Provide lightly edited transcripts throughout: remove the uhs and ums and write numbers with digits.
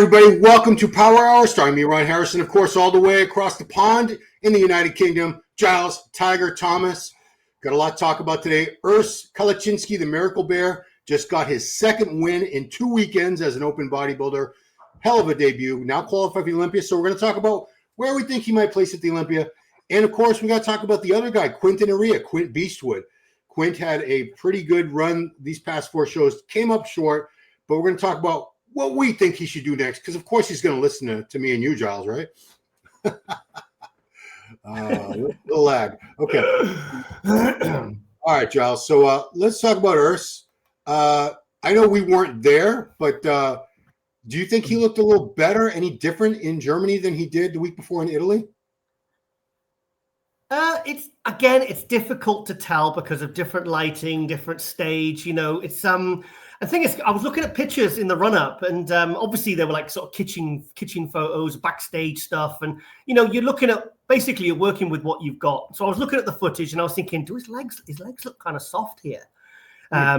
everybody. Welcome to Power Hour, starring me, Ron Harrison, of course, all the way across the pond in the United Kingdom. Giles, Tiger, Thomas. Got a lot to talk about today. Urs Kalecinski, the Miracle Bear, just got his second win in 2 weekends as an open bodybuilder. Hell of a debut. Now qualified for the Olympia. So we're going to talk about where we think he might place at the Olympia. And, of course, we got to talk about the other guy, Quinton Eriya, Quint Beastwood. Quint had a pretty good run these past 4 shows. Came up short, but we're going to talk about what we think he should do next, because of course he's going to listen to me and you, Giles, right? Little lag. Okay. All right, Giles. So let's talk about Urs. I know we weren't there, but do you think he looked a little better, any different in Germany than he did the week before in Italy? It's difficult to tell because of different lighting, different stage. You know, it's the thing is, I was looking at pictures in the run-up, and obviously they were like sort of kitchen photos, backstage stuff, and you know, you're looking at basically you're working with what you've got. So I was looking at the footage, and I was thinking, do his legs look kind of soft here?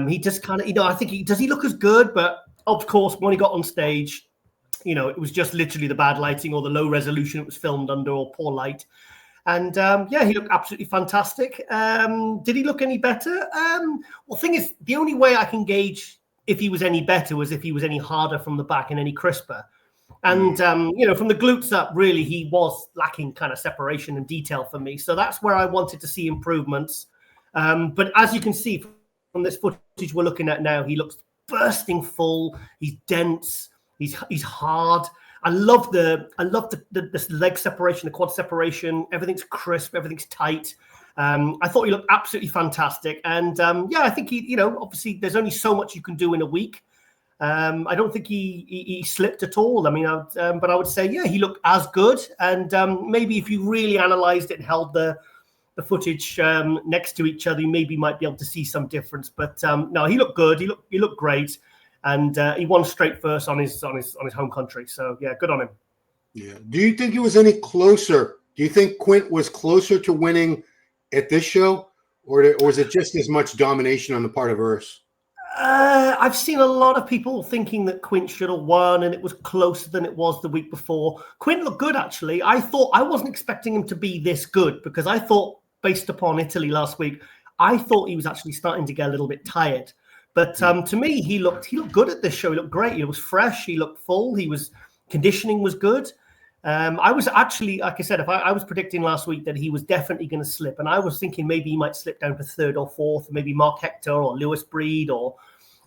He just kind of, you know, I think does he look as good? But of course, when he got on stage, you know, it was just literally the bad lighting or the low resolution it was filmed under or poor light. And he looked absolutely fantastic. Did he look any better? Well, thing is, the only way I can gauge if he was any better was if he was any harder from the back and any crisper. And, you know, from the glutes up, really, he was lacking kind of separation and detail for me. So that's where I wanted to see improvements. But as you can see from this footage we're looking at now, he looks bursting full. He's dense. He's hard. I love the leg separation, the quad separation. Everything's crisp. Everything's tight. I thought he looked absolutely fantastic. And I think he, you know, obviously there's only so much you can do in a week. I don't think he slipped at all. I mean, but I would say, yeah, he looked as good. And maybe if you really analyzed it and held the footage next to each other, you maybe might be able to see some difference. But no, he looked good. He looked great. And he won straight first on his home country. So yeah, good on him. Yeah. Do you think it was any closer? Do you think Quint was closer to winning at this show, or was it just as much domination on the part of Urs? I've seen a lot of people thinking that Quint should have won, and it was closer than it was the week before. Quint looked good, actually. I wasn't expecting him to be this good, because I thought, based upon Italy last week, I thought he was actually starting to get a little bit tired. But to me, he looked good at this show. He looked great. He was fresh. He looked full. Conditioning was good. I was actually, like I said, I was predicting last week that he was definitely going to slip. And I was thinking maybe he might slip down to 3rd or 4th, maybe Mark Hector or Lewis Breed or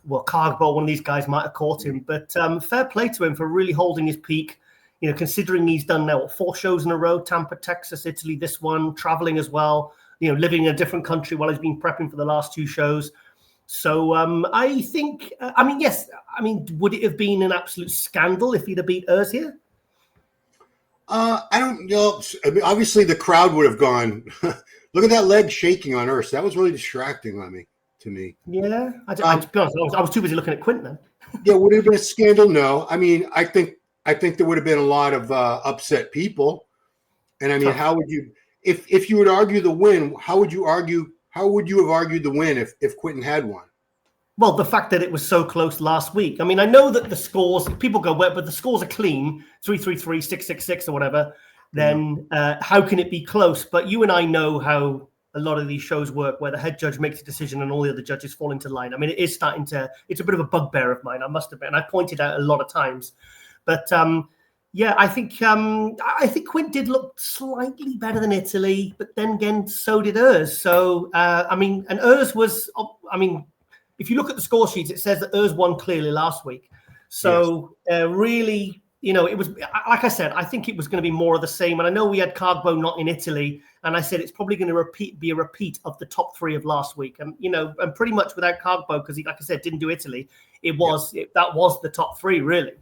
Cargbo, one of these guys might have caught him. But fair play to him for really holding his peak, you know, considering he's done now 4 shows in a row, Tampa, Texas, Italy, this one, traveling as well, you know, living in a different country while he's been prepping for the last 2 shows. So I think, yes. I mean, would it have been an absolute scandal if he'd have beat Urs here? I don't know. I mean, obviously, the crowd would have gone, look at that leg shaking on Urs. That was really distracting to me. Yeah. To be honest, I was too busy looking at Quint then. Yeah, would it have been a scandal? No. I mean, I think there would have been a lot of upset people. And I mean, how would you, if you would argue the win, how would you have argued the win if Quinton had won? Well, the fact that it was so close last week. I mean, I know that the scores, people go, well, but the scores are clean, 333, 666 or whatever. Then how can it be close? But you and I know how a lot of these shows work, where the head judge makes a decision and all the other judges fall into line. I mean, it's a bit of a bugbear of mine, I must admit. And I pointed out a lot of times. But I think Quint did look slightly better than Italy, but then again, so did Urs. So, and Urs was, if you look at the score sheets, it says that Urs won clearly last week. So really, you know, it was, like I said, I think it was going to be more of the same. And I know we had Cargbo not in Italy, and I said it's probably going to be a repeat of the top 3 of last week. And, you know, and pretty much without Cargbo, because he, like I said, didn't do Italy, that was the top 3, really.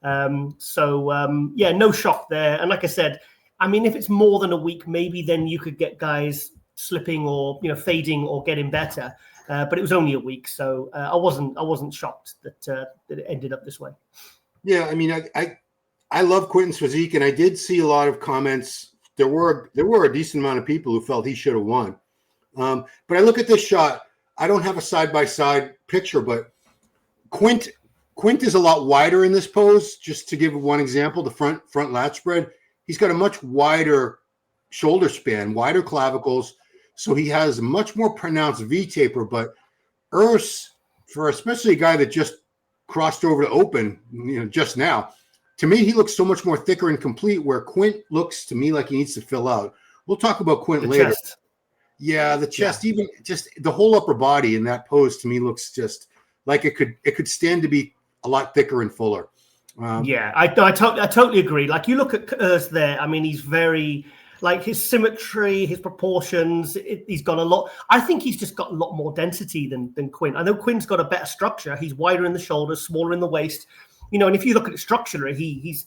No shock there. And like I said, I mean, if it's more than a week, maybe then you could get guys slipping or, you know, fading or getting better. But it was only a week, so I wasn't shocked that it ended up this way. Yeah, I mean, I love Quinton's physique, and I did see a lot of comments. There were a decent amount of people who felt he should have won. But I look at this shot. I don't have a side-by-side picture, but Quint Quint is a lot wider in this pose. Just to give one example, the front lat spread, he's got a much wider shoulder span, wider clavicles, so he has a much more pronounced V taper. But Urs, for especially a guy that just crossed over to open, just now, to me, he looks so much more thicker and complete, where Quint looks to me like he needs to fill out. We'll talk about Quint later. Chest. Yeah, the chest, even just the whole upper body in that pose to me looks just like it could stand to be a lot thicker and fuller. I totally agree. Like, you look at Urs there, I mean, he's very, like, his symmetry, his proportions, he's got a lot. I think he's just got a lot more density than Quint. I know Quint's got a better structure. He's wider in the shoulders, smaller in the waist. And if you look at it structurally, he's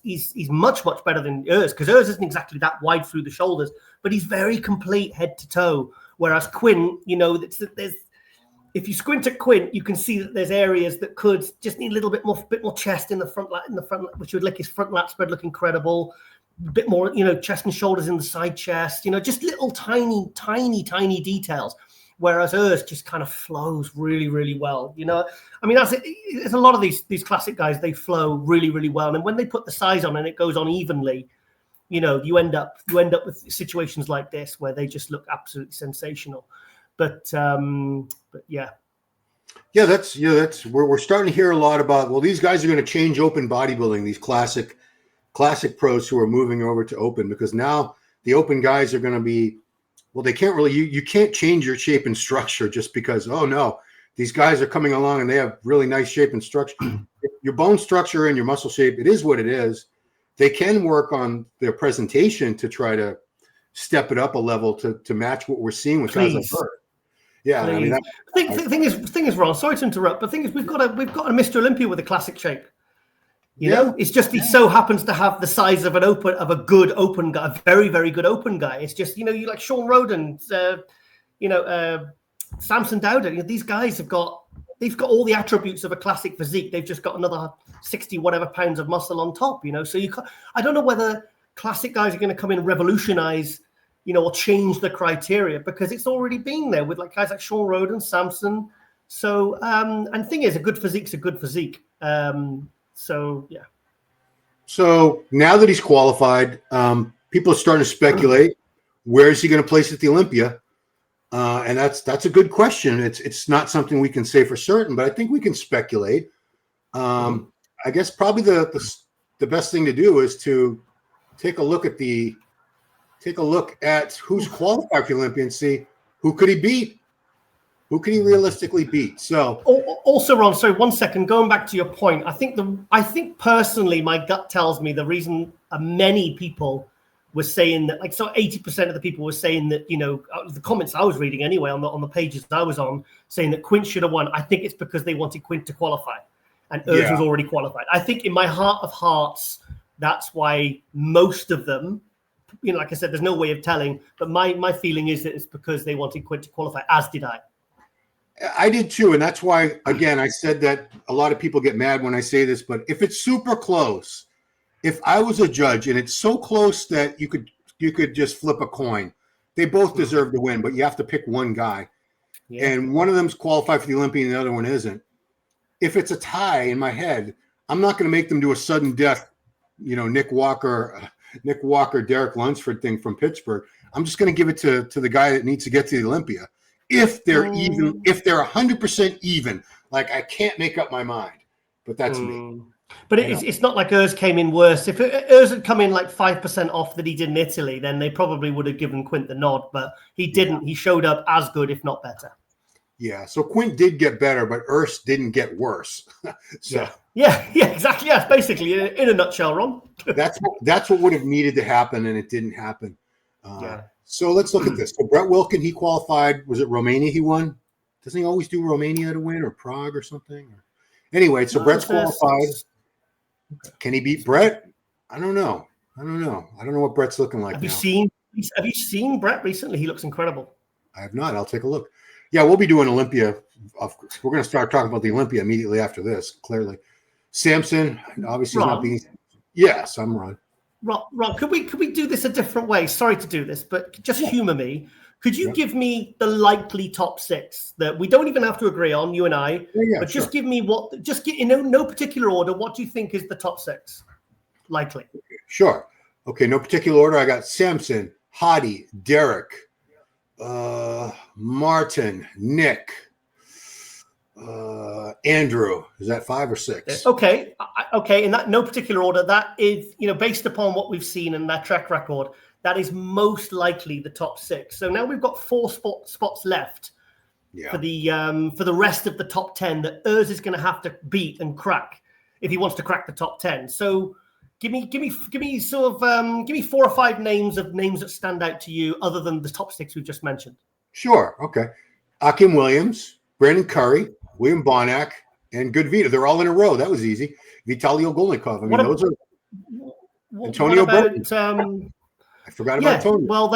much, much better than Urs, because Urs isn't exactly that wide through the shoulders, but he's very complete head to toe. Whereas Quint, there's if you squint at Quint, you can see that there's areas that could just need a little bit more chest in the front, which would make his front lat spread look incredible. A bit more, chest and shoulders in the side chest. Just little tiny details. Whereas Urs just kind of flows really, really well. I mean, there's a lot of these classic guys. They flow really, really well, and when they put the size on and it goes on evenly, you end up with situations like this where they just look absolutely sensational. But yeah, that's we're starting to hear a lot about. Well, these guys are going to change open bodybuilding. These classic pros who are moving over to open, because now the open guys are going to be. Well, they can't really, you can't change your shape and structure just because, oh no, these guys are coming along and they have really nice shape and structure. Your bone structure and your muscle shape, it is what it is. They can work on their presentation to try to step it up a level to match what we're seeing with guys like her. Yeah. Please. I mean, the thing is, Ron, sorry to interrupt, but the thing is, we've got a Mr. Olympia with a classic shape. It's just he so happens to have the size of a good open guy, a very, very good open guy. It's just you like Sean Roden, Samson Dowder. These guys they've got all the attributes of a classic physique. They've just got another 60 whatever pounds of muscle on top. So I don't know whether classic guys are going to come in and revolutionize, or change the criteria, because it's already been there with guys like Sean Roden, Samson. So and the thing is, a good physique's a good physique. So, yeah. So now that he's qualified, people are starting to speculate, where is he going to place at the Olympia? And that's a good question. It's not something we can say for certain, but I think we can speculate. I guess probably the best thing to do is to take a look at who's qualified for the Olympia and see who could he beat. Who can he realistically beat? So also, Ron, sorry, 1 second. Going back to your point, I think personally, my gut tells me the reason many people were saying that, 80% of the people were saying that, the comments I was reading anyway on the pages I was on, saying that Quint should have won. I think it's because they wanted Quint to qualify, and Urs was already qualified. I think in my heart of hearts, that's why most of them, like I said, there's no way of telling, but my feeling is that it's because they wanted Quint to qualify, as did I. I did too, and that's why, again, I said that a lot of people get mad when I say this, but if it's super close, if I was a judge and it's so close that you could just flip a coin, they both deserve to win, but you have to pick one guy. Yeah. And one of them's qualified for the Olympia and the other one isn't. If it's a tie in my head, I'm not going to make them do a sudden death, Nick Walker, Derek Lunsford thing from Pittsburgh. I'm just going to give it to the guy that needs to get to the Olympia. If they're even, if they're 100% even, I can't make up my mind, but that's me. But it's not like Urs came in worse. If Urs had come in 5% off that he did in Italy, then they probably would have given Quint the nod, but he didn't. He showed up as good, if not better. Yeah, so Quint did get better, but Urs didn't get worse. Yeah, exactly. Yes, basically, in a nutshell, Ron. that's what would have needed to happen, and it didn't happen. So let's look at this. So Brett Wilkin, he qualified. Was it Romania he won? Doesn't he always do Romania to win, or Prague or something? Anyway, so Brett's qualified. Can he beat Brett? I don't know. I don't know what Brett's looking like. Have you seen Brett recently? He looks incredible. I have not. I'll take a look. Yeah, we'll be doing Olympia. We're going to start talking about the Olympia immediately after this, clearly. Samson, obviously, is not being. Yes, I'm Ron. Ron, could we do this a different way? Sorry to do this, but just humor me. Could you give me the likely top 6 that we don't even have to agree on, you and I, but just give me in no particular order, what do you think is the top 6 likely? Sure. Okay, no particular order. I got Samson, Hadi, Derek, Martin, Nick, Andrew. Is that 5 or 6? Okay. In that no particular order, that is, based upon what we've seen in that track record, that is most likely the top 6. So now we've got 4 spots left for the rest of the top 10 that Urs is going to have to beat and crack if he wants to crack the top 10. So give me 4 or 5 names that stand out to you other than the top 6 we've just mentioned. Sure. Okay. Akim Williams, Brandon Curry, William Bonac, and Good Vita. They're all in a row. That was easy. Vitalio Golnikov. I mean, those are Antonio Burton. I forgot about Tony. Well,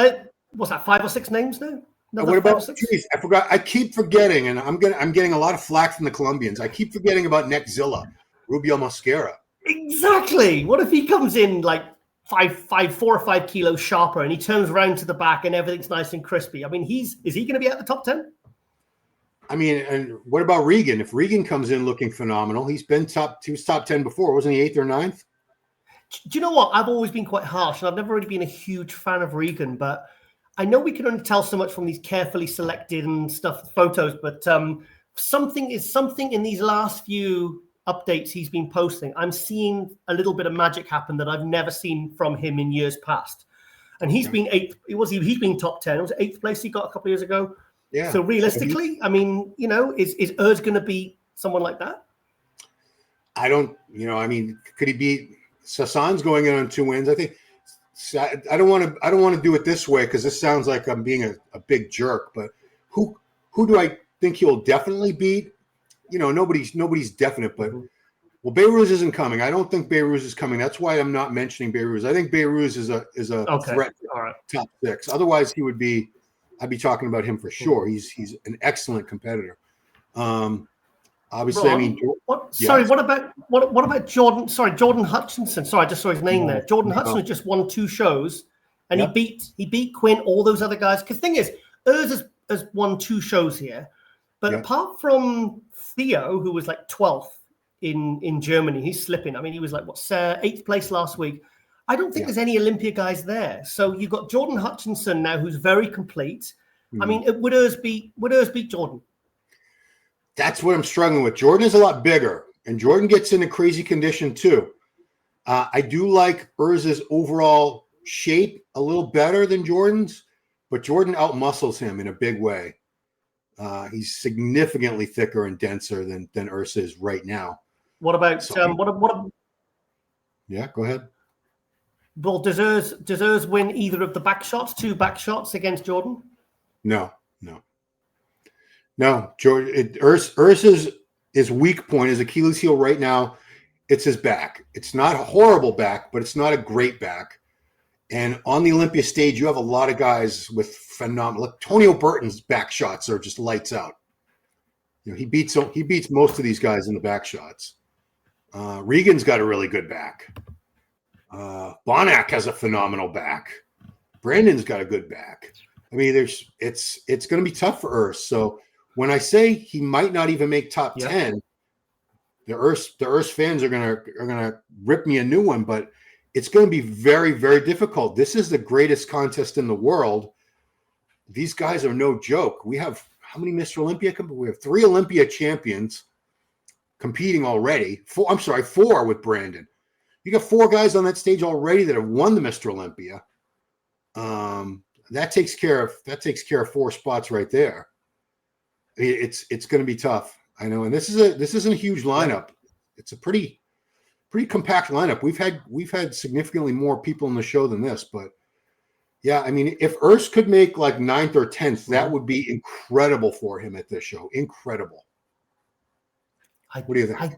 what's that? 5 or 6 names now? What about? Geez, I forgot. I keep forgetting, and I'm getting a lot of flack from the Colombians. I keep forgetting about Nick Zilla, Rubio Mosquera. Exactly. What if he comes in like 4 or 5 kilos sharper, and he turns around to the back, and everything's nice and crispy? I mean, is he going to be at the top 10? I mean, and what about Regan? If Regan comes in looking phenomenal, he was top 10 before, wasn't he? 8th or 9th? Do you know what? I've always been quite harsh, and I've never really been a huge fan of Regan, but I know we can only tell so much from these carefully selected and stuff photos, but something in these last few updates he's been posting. I'm seeing a little bit of magic happen that I've never seen from him in years past. And he's been 8th. He's been top 10. It was 8th place he got a couple of years ago. Yeah. So realistically, I mean, is Urs going to beat someone like that? I don't, could he beat Sassan's going in on 2 wins? I think I don't want to do it this way because this sounds like I'm being a big jerk. But who do I think he'll definitely beat? Nobody's definite. But Beirut isn't coming. I don't think Beirut is coming. That's why I'm not mentioning Beirut. I think Beirut is a threat to top 6. Otherwise, I'd be talking about him for sure. He's an excellent competitor. Obviously, Ron, what about Jordan? Sorry, Jordan Hutchinson. Sorry, I just saw his name there. Jordan Hutchinson just won 2 shows, and he beat Quint, all those other guys. Because the thing is, Urs has won 2 shows here, but apart from Theo, who was like 12th in Germany, he's slipping. I mean, he was like 8th place last week. I don't think there's any Olympia guys there. So you've got Jordan Hutchinson now, who's very complete. I mean, would Urs beat Jordan? That's what I'm struggling with. Jordan is a lot bigger, and Jordan gets in a crazy condition too. I do like Urs's overall shape a little better than Jordan's, but Jordan outmuscles him in a big way. He's significantly thicker and denser than Urs is right now. What about Yeah, go ahead. Well, does Urs win either of the back shots, 2 back shots against Jordan? No. Urs his weak point, his Achilles heel right now, it's his back. It's not a horrible back, but it's not a great back. And on the Olympia stage, you have a lot of guys with phenomenal. Like Tonio Burton's back shots are just lights out. He beats most of these guys in the back shots. Regan's got a really good back. Bonac has a phenomenal back. Brandon's got a good back. I mean, it's going to be tough for Urs. So when I say he might not even make top 10, the Urs fans are gonna rip me a new one, but it's going to be very, very difficult. This is the greatest contest in the world. These guys are no joke. We have how many Mr. Olympia? We have 3 Olympia champions competing already. 4 with Brandon. You got 4 guys on that stage already that have won the Mr. Olympia. That takes care of 4 spots right there. It's going to be tough. I know, and this isn't a huge lineup. It's a pretty compact lineup. We've had significantly more people in the show than this, but yeah, I mean, if Urs could make like 9th or 10th, that would be incredible for him at this show. Incredible. What do you think?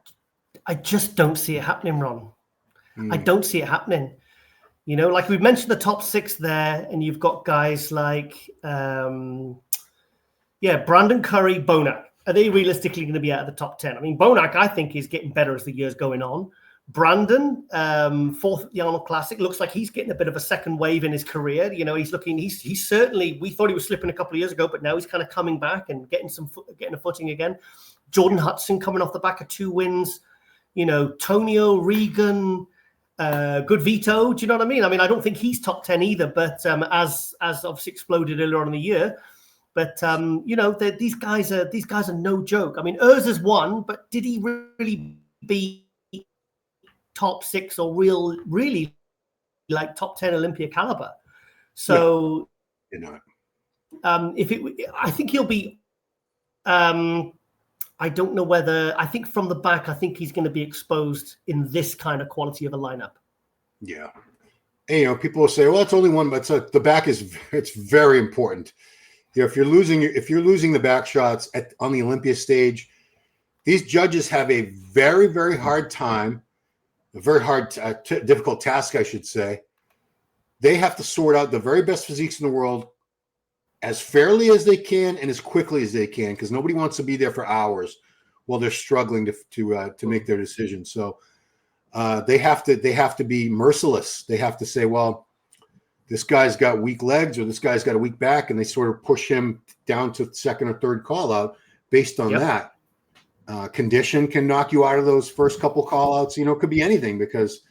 I just don't see it happening, Ron. I don't see it happening. Like we've mentioned the top 6 there, and you've got guys like, Brandon Curry, Bonac. Are they realistically going to be out of the top 10? I mean, Bonac, I think, is getting better as the year's going on. Brandon, fourth at the Arnold Classic, looks like he's getting a bit of a second wave in his career. You know, he's certainly, we thought he was slipping a couple of years ago, but now he's kind of coming back and getting a footing again. Jordan Hudson coming off the back of 2 wins. You know, Tonio, Regan, good Vito. Do you know what I mean? I mean, I don't think he's top 10 either, but as obviously exploded earlier on in the year. But you know, these guys are no joke. I mean, Urs has won, but did he really be top 6 or really like top 10 Olympia caliber? So, you know, I think he'll be. I don't know whether. I think from the back, I think he's going to be exposed in this kind of quality of a lineup. Yeah, and, you know, people will say, "Well, it's only one," but the back it's very important. You know, if you're losing the back shots on the Olympia stage, these judges have a very, very hard time, a very hard, difficult task, I should say. They have to sort out the very best physiques in the world as fairly as they can and as quickly as they can, because nobody wants to be there for hours while they're struggling to make their decisions. So they have to be merciless. They have to say, well, this guy's got weak legs or this guy's got a weak back, and they sort of push him down to second or third call out based on that. Condition can knock you out of those first couple call outs. You know, it could be anything, because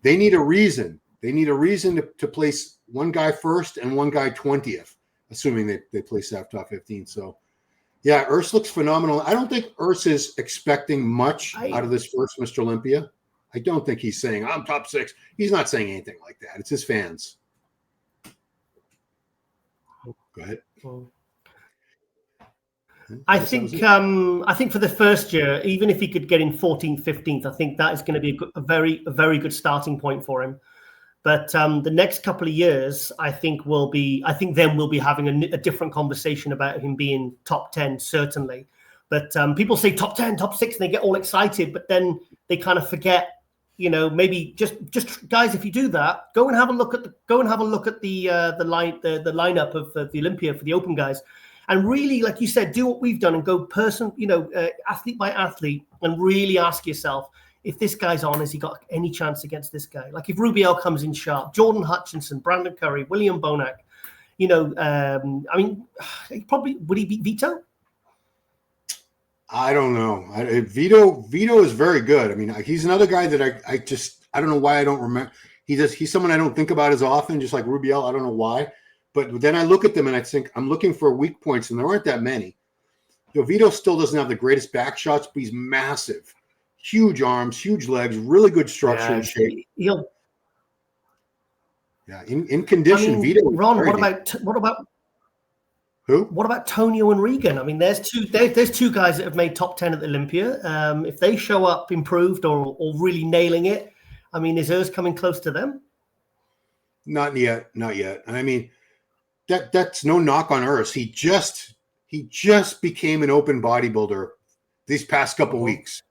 they need a reason. They need a reason to place one guy first and one guy 20th, assuming they place that top 15. So, yeah, Urs looks phenomenal. I don't think Urs is expecting much out of this first Mr. Olympia. I don't think he's saying, I'm top 6. He's not saying anything like that. It's his fans. Go ahead. I think for the first year, even if he could get in 14th, 15th, I think that is going to be a very good starting point for him. But the next couple of years, I think we'll be having a different conversation about him being top 10, certainly. But people say top 10, top 6, and they get all excited, but then they kind of forget. You know, maybe just guys, if you do that, go and have a look at the lineup of the Olympia for the Open guys, and really, like you said, do what we've done and go athlete by athlete, and really ask yourself, if this guy's on, has he got any chance against this guy? Like if Rubiel comes in sharp, Jordan Hutchinson, Brandon Curry, William Bonac, you know, I mean, would he beat Vito? I don't know. Vito is very good. I mean, he's another guy that I don't know why I don't remember. He's someone I don't think about as often, just like Rubiel. I don't know why. But then I look at them and I think I'm looking for weak points, and there aren't that many. You know, Vito still doesn't have the greatest back shots, but he's massive. Huge arms, huge legs, really good structure and shape. In condition, I mean, Vito. Ron, what about who? What about Tonio and Regan? I mean, there's two guys that have made top 10 at the Olympia. If they show up improved or really nailing it, I mean, is Urs coming close to them? Not yet. I mean, that's no knock on Urs. He just became an open bodybuilder these past couple weeks.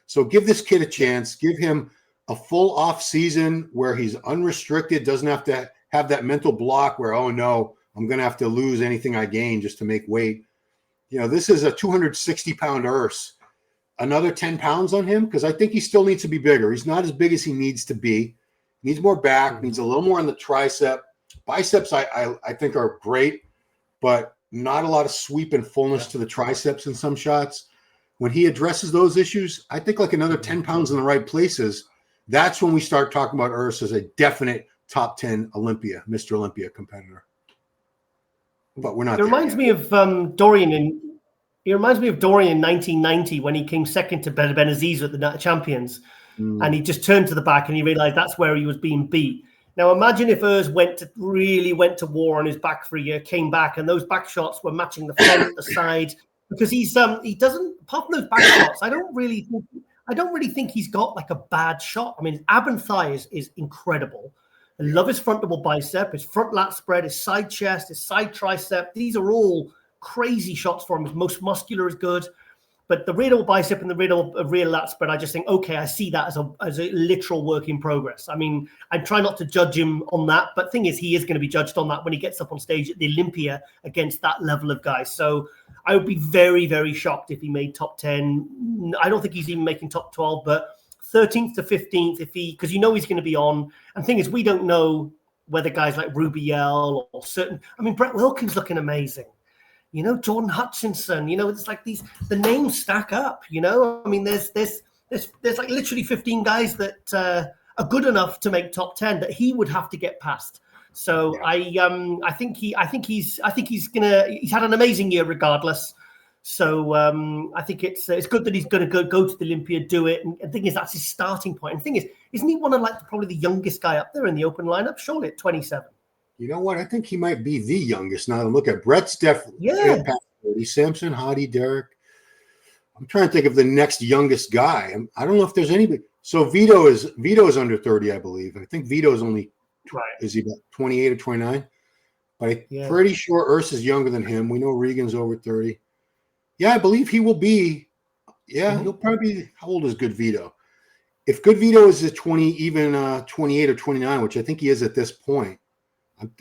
So give this kid a chance. Give him a full off season where he's unrestricted, doesn't have to have that mental block where, oh no, I'm going to have to lose anything I gain just to make weight. You know, this is a 260-pound Urs. Another 10 pounds on him, because I think he still needs to be bigger. He's not as big as he needs to be. He needs more back, needs a little more on the tricep. Biceps, I think, are great, but not a lot of sweep and fullness to the triceps in some shots. When he addresses those issues, I think like another 10 pounds in the right places, that's when we start talking about Urs as a definite top 10 Mr. Olympia competitor. But we're not. It reminds me of Dorian in 1990 when he came second to Benaziza at the Champions, and he just turned to the back and he realized that's where he was being beat. Now imagine if Urs really went to war on his back for a year, came back, and those back shots were matching the front, the side, because he doesn't, apart from those back shots, I don't really think he's got like a bad shot. I mean, his ab and thigh is incredible. I love his front double bicep, his front lat spread, his side chest, his side tricep. These are all crazy shots for him. His most muscular is good. But the rear double bicep and the rear lat spread, I just think, okay, I see that as a literal work in progress. I mean, I try not to judge him on that. But thing is, he is going to be judged on that when he gets up on stage at the Olympia against that level of guys. So I would be very, very shocked if he made top 10. I don't think he's even making top 12, but 13th to 15th, because he's going to be on. And the thing is, we don't know whether guys like Rubiel or certain. I mean, Brett Wilkins looking amazing. Jordan Hutchinson. It's like the names stack up. I mean, there's like literally 15 guys that are good enough to make top 10 that he would have to get past. So yeah. I think he's had an amazing year regardless. So I think it's good that he's going to go to the Olympia, do it. And the thing is, that's his starting point. And the thing is, isn't he one of probably the youngest guy up there in the open lineup? Surely at 27. You know what? I think he might be the youngest now. Look at Brett's definitely. Yeah. Samson, Hadi, Derek. I'm trying to think of the next youngest guy. I don't know if there's anybody. So Vito is under 30, I believe. I think Vito is only is he about 28 or 29? But I'm pretty sure Urs is younger than him. We know Regan's over 30. Yeah, I believe he will be. Yeah, he'll probably be. How old is Good Vito? If Good Vito is at 28 or 29, which I think he is at this point,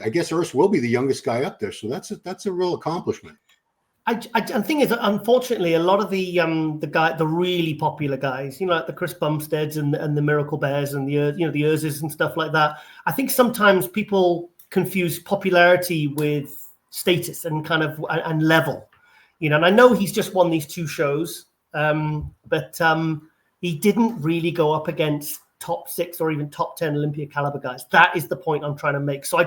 I guess Urs will be the youngest guy up there. So that's a real accomplishment. The thing is, unfortunately, a lot of the really popular guys, like the Chris Bumsteads and the Miracle Bears and the Urses and stuff like that. I think sometimes people confuse popularity with status and kind of and level. And I know he's just won these 2 shows, but he didn't really go up against top 6 or even top 10 Olympia caliber guys. That is the point I'm trying to make. So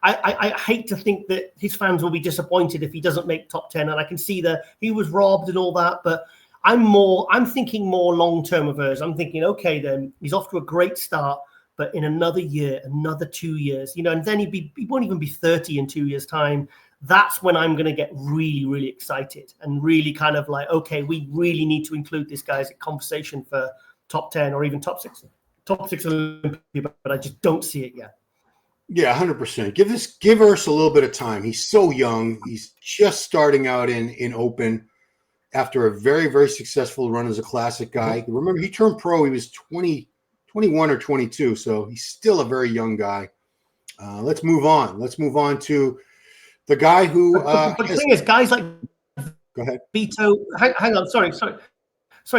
I hate to think that his fans will be disappointed if he doesn't make top 10. And I can see that he was robbed and all that, but I'm thinking more long-term of Urs. I'm thinking, okay, then he's off to a great start, but in another year, another 2 years, and then he won't even be 30 in 2 years' time. That's when I'm going to get really, really excited and really kind of like, okay, we really need to include this guy's conversation for top 10 or even top 6 Olympia, but I just don't see it yet. Yeah, 100%. Give Urs a little bit of time. He's so young. He's just starting out in open after a very, very successful run as a classic guy. Remember, he turned pro. He was 21 or 22, so he's still a very young guy. Let's move on. Let's move on to the guy who. But the thing is, guys like go ahead. Vito. Hang on. Sorry.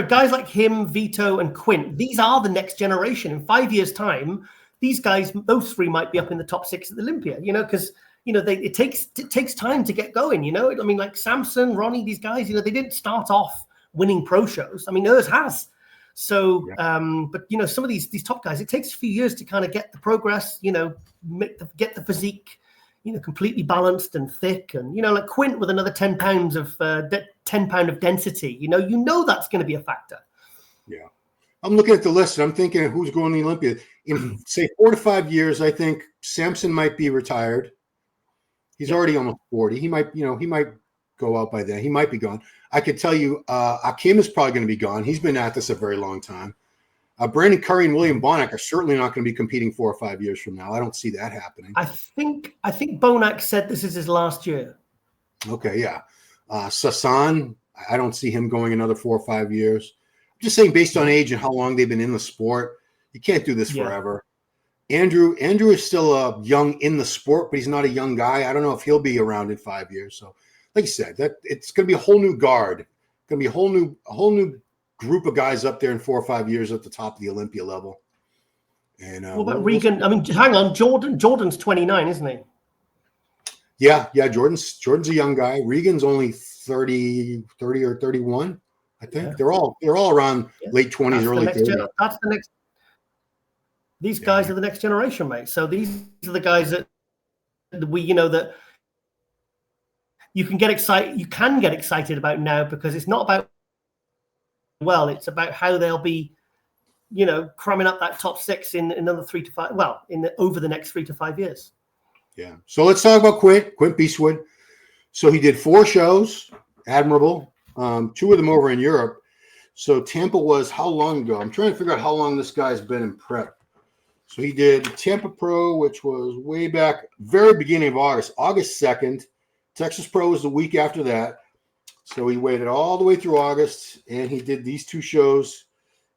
Guys like him, Vito, and Quint. These are the next generation. In 5 years' time, these guys, those 3 might be up in the top 6 at the Olympia. Because it takes time to get going. I mean, like Samson, Ronnie, these guys. They didn't start off winning pro shows. I mean, Urs has. So, but some of these top guys, it takes a few years to kind of get the progress. Get the physique, completely balanced and thick, and like Quint with another 10 pounds of 10 pound of density. That's going to be a factor. Yeah, I'm looking at the list and I'm thinking of who's going to the Olympia in say 4 to 5 years. I think Samson might be retired. He's already almost 40. He might go out by then. He might be gone. I could tell you, Akim is probably going to be gone. He's been at this a very long time. Brandon Curry and William Bonac are certainly not going to be competing 4 or 5 years from now. I don't see that happening. I think Bonac said this is his last year. Okay, yeah. Sasan, I don't see him going another 4 or 5 years. I'm just saying, based on age and how long they've been in the sport, you can't do this forever. Andrew is still young in the sport, but he's not a young guy. I don't know if he'll be around in 5 years. So, like you said, that it's going to be a whole new guard. Going to be a whole new group of guys up there in 4 or 5 years at the top of the Olympia level. And what about Regan? I mean, hang on, Jordan's 29, isn't he? Yeah. Jordan's a young guy. Regan's only 30 or 31. I think they're all around late 20s, early 30s. That's the next. These guys are the next generation, mate. So these are the guys that that you can get excited. You can get excited about now because it's not about it's about how they'll be, cramming up that top 6 in another 3 to 5. Well, over the next 3 to 5 years. Yeah. So let's talk about Quint Beastwood. So he did 4 shows, admirable. 2 of them over in Europe. So Tampa was how long ago? I'm trying to figure out how long this guy's been in prep. So he did Tampa Pro, which was way back, very beginning of August 2nd. Texas Pro was the week after that. So he waited all the way through August, and he did these 2 shows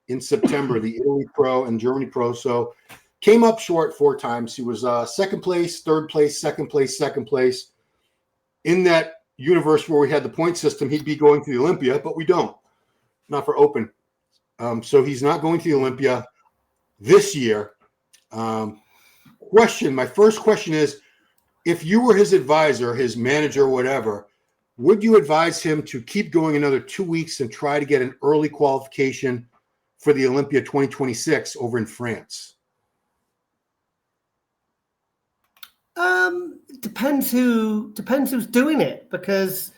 in September, the Italy Pro and Germany Pro. So came up short 4 times. He was second place, third place, second place, second place. In that universe where we had the point system, he'd be going to the Olympia, but we don't. Not for open. So he's not going to the Olympia this year. My first question is, if you were his advisor, his manager, whatever, would you advise him to keep going another 2 weeks and try to get an early qualification for the Olympia 2026 over in France? Depends who's doing it, because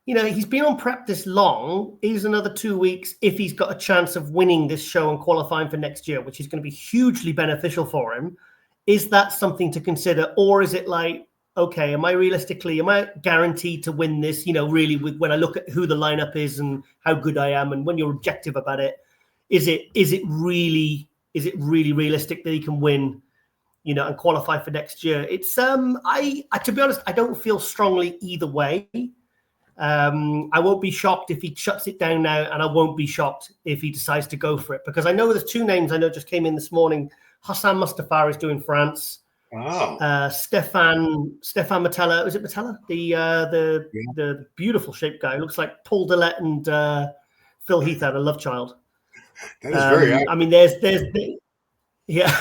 he's been on prep this long. He's another 2 weeks if he's got a chance of winning this show and qualifying for next year, which is going to be hugely beneficial for him. Is that something to consider, or is it like, okay, am I guaranteed to win this? Really, when I look at who the lineup is and how good I am, and when you're objective about it, is it really realistic that he can win, and qualify for next year? It's I to be honest, I don't feel strongly either way. I won't be shocked if he shuts it down now, and I won't be shocked if he decides to go for it, because I know there's two names I know just came in this morning. Hassan Mustafa is doing France. Wow. Stefan Matella, is it Matella? The beautiful shaped guy. Looks like Paul Dillette and Phil Heath had a love child. That is very accurate. I mean, there's yeah.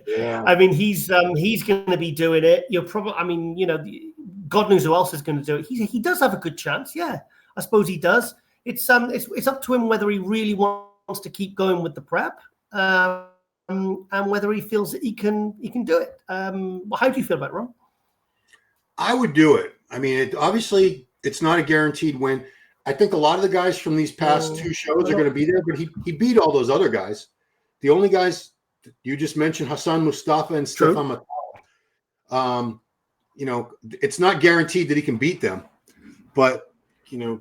Yeah. I mean, he's going to be doing it. You're probably, God knows who else is going to do it. He does have a good chance. Yeah, I suppose he does. It's up to him whether he really wants to keep going with the prep, and whether he feels that he can do it. How do you feel about it, Ron? I would do it. I mean, obviously, it's not a guaranteed win. I think a lot of the guys from these past two shows are going to be there, but he beat all those other guys. The only guys you just mentioned, Hassan Mustafa and Stefan Matella. It's not guaranteed that he can beat them, but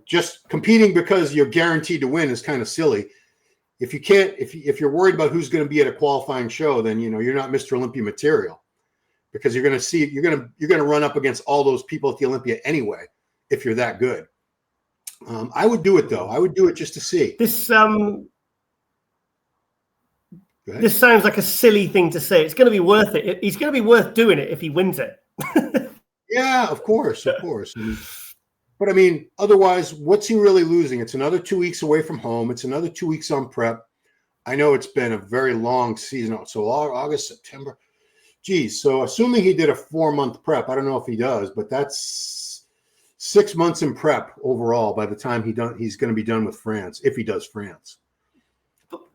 just competing because you're guaranteed to win is kind of silly. If you can't, if you're worried about who's going to be at a qualifying show, then you're not Mr. Olympia material, because you're going to run up against all those people at the Olympia anyway if you're that good. I would do it though. I would do it just to see. This sounds like a silly thing to say. It's going to be worth it. It's going to be worth doing it if he wins it. Yeah, of course. But I mean, otherwise, what's he really losing? It's another 2 weeks away from home. It's another 2 weeks on prep. I know it's been a very long season. So August, September. Geez. So assuming he did a 4-month prep, I don't know if he does, but that's 6 months in prep overall by the time he's going to be done with France, if he does France.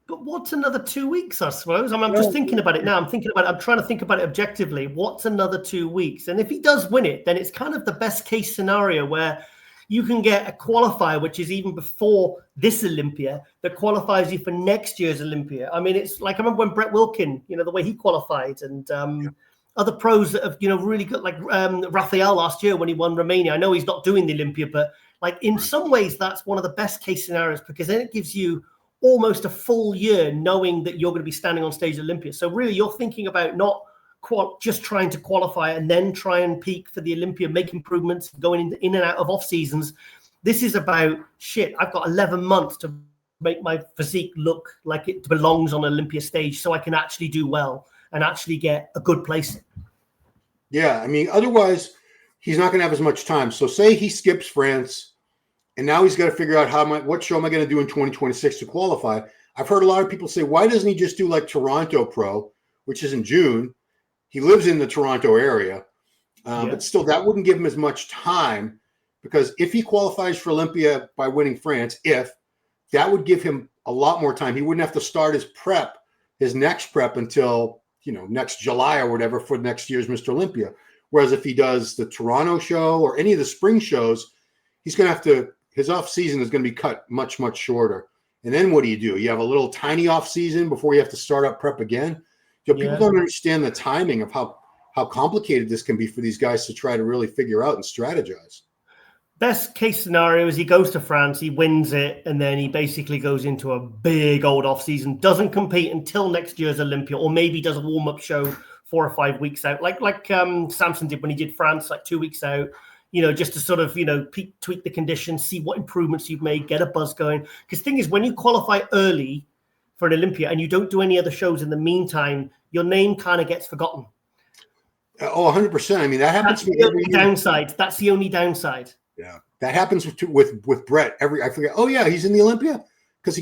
But what's another 2 weeks, I suppose? I'm just thinking about it now. I'm trying to think about it objectively. What's another 2 weeks? And if he does win it, then it's kind of the best case scenario where you can get a qualifier, which is even before this Olympia, that qualifies you for next year's Olympia. I mean, it's like, I remember when Brett Wilkin, the way he qualified, and other pros that have, really good, like Rafael last year when he won Romania. I know he's not doing the Olympia, but like in some ways, that's one of the best case scenarios, because then it gives you almost a full year knowing that you're going to be standing on stage at Olympia. So really, you're thinking about not just trying to qualify and then try and peak for the Olympia, make improvements, going in and out of off seasons. This is about, I've got 11 months to make my physique look like it belongs on an Olympia stage, so I can actually do well and actually get a good place. Yeah, I mean, otherwise, he's not going to have as much time. So say he skips France, and now he's got to figure out what show am I going to do in 2026 to qualify. I've heard a lot of people say, why doesn't he just do like Toronto Pro, which is in June? He lives in the Toronto area, but still that wouldn't give him as much time, because if he qualifies for Olympia by winning France, that would give him a lot more time. He wouldn't have to start his next prep until, next July or whatever for next year's Mr. Olympia. Whereas if he does the Toronto show or any of the spring shows, he's going to his off season is going to be cut much, much shorter. And then what do? You have a little tiny off season before you have to start up prep again. People don't understand the timing of how complicated this can be for these guys to try to really figure out and strategize. Best case scenario is he goes to France, he wins it, and then he basically goes into a big old off season, doesn't compete until next year's Olympia, or maybe does a warm-up show 4 or 5 weeks out, like Samson did when he did France, like 2 weeks out, just to sort of, tweak the conditions, see what improvements you've made, get a buzz going. Because the thing is, when you qualify early for an Olympia and you don't do any other shows in the meantime, your name kind of gets forgotten. Oh, 100%. I mean, that happens to me every year. That's the only downside. Yeah. That happens with Brett. I forget. Oh, yeah, he's in the Olympia. because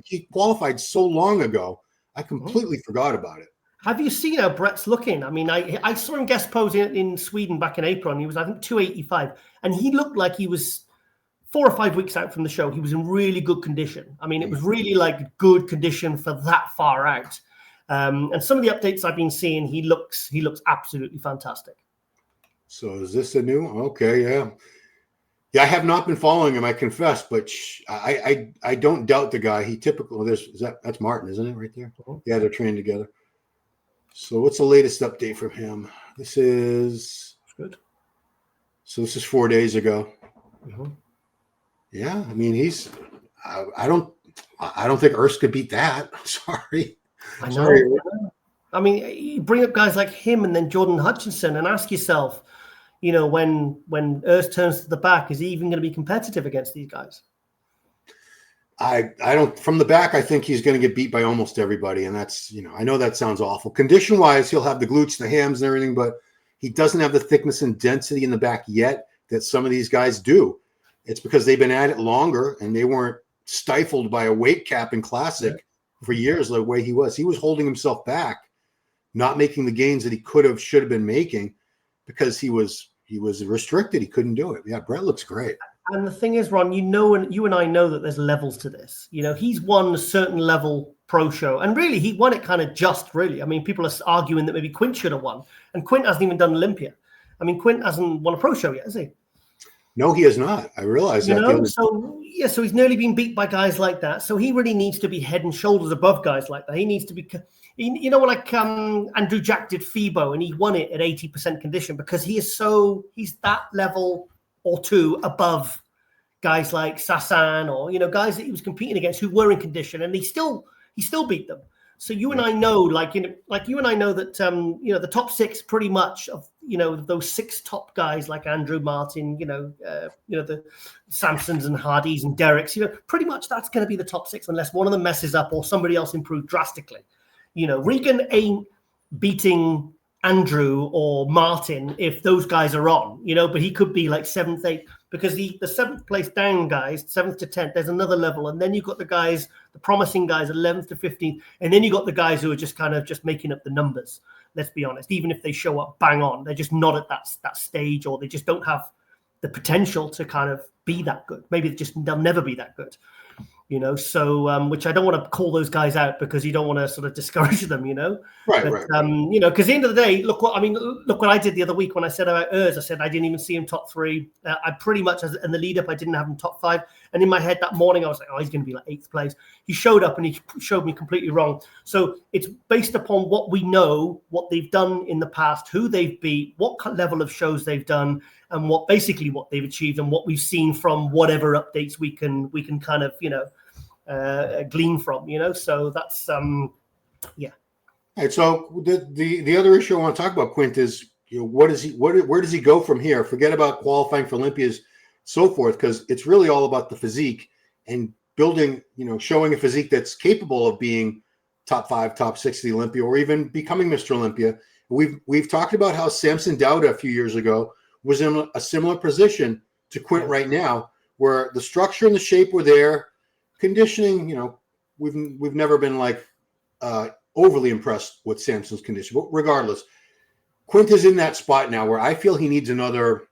he qualified so long ago. I completely forgot about it. Have you seen how Brett's looking? I mean, I saw him guest posing in Sweden back in April, and he was, I think, 285, and he looked like he was 4 or 5 weeks out from the show. He was in really good condition. I mean, it was really like good condition for that far out. And some of the updates I've been seeing, he looks absolutely fantastic. So is this a new? Okay, yeah. Yeah, I have not been following him, I confess, but I don't doubt the guy. He typically that's Martin, isn't it, right there? Yeah, they're trained together. So what's the latest update from him? This is good. So this is 4 days ago. Yeah, I mean I don't think Urs could beat that. Sorry. I know. Sorry. I mean, you bring up guys like him and then Jordan Hutchinson and ask yourself, you know, when Urs turns to the back, is he even going to be competitive against these guys? I don't. From the back, I think he's going to get beat by almost everybody, and that's, you know, I know that sounds awful. Condition wise, he'll have the glutes, the hams, and everything, but he doesn't have the thickness and density in the back yet that some of these guys do. It's because they've been at it longer and they weren't stifled by a weight cap in classic for years the way he was. He was holding himself back, not making the gains that he should have been making because he was restricted. He couldn't do it. Yeah, Brett looks great. And the thing is, Ron, you know, and you and I know that there's levels to this. You know, he's won a certain level pro show, and really, he won it kind of just, really. I mean, people are arguing that maybe Quint should have won, and Quint hasn't even done Olympia. I mean, Quint hasn't won a pro show yet, has he? No, he has not. I realize that. You know, so he's nearly been beat by guys like that. So he really needs to be head and shoulders above guys like that. He needs to be, you know, like Andrew Jack did FIBO, and he won it at 80% condition because he's that level or two above guys like Sasan or, you know, guys that he was competing against who were in condition, and he still beat them. So you and I know, like you and I know that, you know, the top six pretty much of, you know, those six top guys like Andrew Martin, you know, the Samsons and Hardys and Derricks, you know, pretty much that's going to be the top six unless one of them messes up or somebody else improves drastically. You know, Regan ain't beating Andrew or Martin if those guys are on, you know, but he could be like 7th, 8th, because the 7th place down guys, 7th to 10th, there's another level. And then you've got the guys, the promising guys, 11th to 15th. And then you've got the guys who are just kind of just making up the numbers. Let's be honest, even if they show up bang on, they're just not at that stage, or they just don't have the potential to kind of be that good. Maybe they'll never be that good. You know, so which I don't want to call those guys out because you don't want to sort of discourage them, you know. Right. You know, because at the end of the day, look what I did the other week when I said about Urs. I said I didn't even see him top 3. I pretty much, in the lead up, I didn't have him top 5. And in my head that morning, I was like, oh, he's going to be like 8th place. He showed up and he showed me completely wrong. So it's based upon what we know, what they've done in the past, who they've beat, what level of shows they've done, and what they've achieved, and what we've seen from whatever updates we can kind of, you know, glean from, you know. So that's yeah. All right, so the other issue I want to talk about, Quint, is, you know, where does he go from here? Forget about qualifying for Olympias, so forth, because it's really all about the physique and building, you know, showing a physique that's capable of being top 5, top 6 of the Olympia, or even becoming Mr. Olympia. We've talked about how Samson Dauda a few years ago was in a similar position to Quint right now, where the structure and the shape were there. Conditioning, you know, we've never been like overly impressed with Samson's condition. But regardless, Quint is in that spot now where I feel he needs another,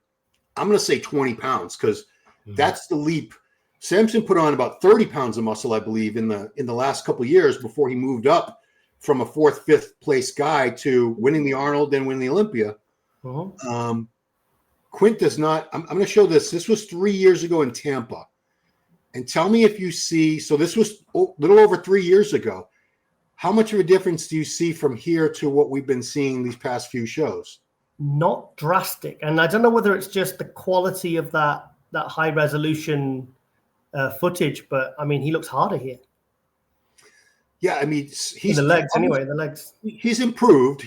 I'm going to say 20 pounds, because that's the leap. Samson put on about 30 pounds of muscle, I believe, in the last couple of years before he moved up from a 4th, 5th place guy to winning the Arnold, then winning the Olympia. Quint does not. I'm going to show this. This was 3 years ago in Tampa. And tell me if you see, so this was a little over 3 years ago. How much of a difference do you see from here to what we've been seeing these past few shows? Not drastic. And I don't know whether it's just the quality of that high resolution footage, but I mean, he looks harder here. Yeah, I mean, he's in the legs anyway. The legs. He's improved.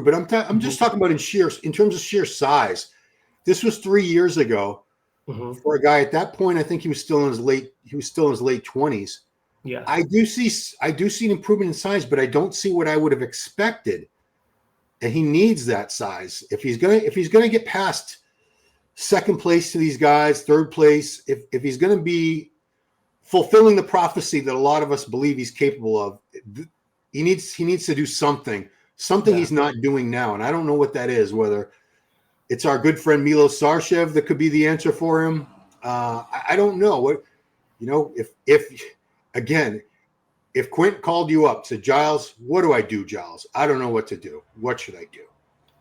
But I'm just talking about in terms of sheer size. This was 3 years ago. For a guy at that point, I think he was still in his late 20s. Yeah. I do see an improvement in size, but I don't see what I would have expected. And he needs that size. If he's gonna get past 2nd place to these guys, 3rd place, if he's gonna be fulfilling the prophecy that a lot of us believe he's capable of. He needs to do something he's not doing now. And I don't know what that is, whether it's our good friend Milo Sarshev that could be the answer for him. I don't know what, if Quint called you up, said, Giles, what do I do, Giles? I don't know what to do. What should I do?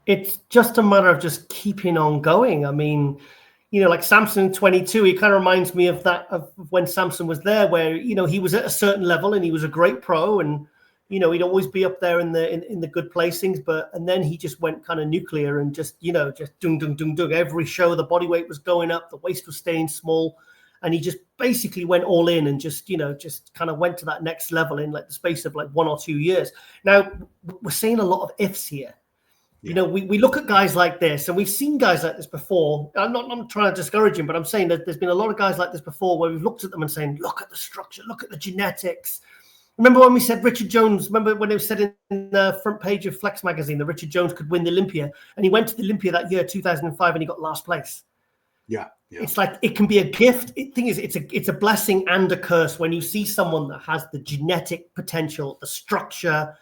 It's just a matter of just keeping on going. I mean, like Samson 22, he kind of reminds me of when Samson was there, where, he was at a certain level and he was a great pro, and, he'd always be up there in the good placings, and then he just went kind of nuclear and just dung, dung, dung, dung. Every show, the body weight was going up, the waist was staying small, and he just basically went all in and just kind of went to that next level in like the space of like 1 or 2 years. Now, we're seeing a lot of ifs here. Yeah. We look at guys like this, and we've seen guys like this before. I'm trying to discourage him, but I'm saying that there's been a lot of guys like this before where we've looked at them and saying, look at the structure, look at the genetics. Remember when we said Richard Jones, remember when it was said in the front page of Flex magazine that Richard Jones could win the Olympia, and he went to the Olympia that year, 2005, and he got last place. Yeah. It's like, it can be a gift. The thing is, it's a blessing and a curse when you see someone that has the genetic potential, the structure,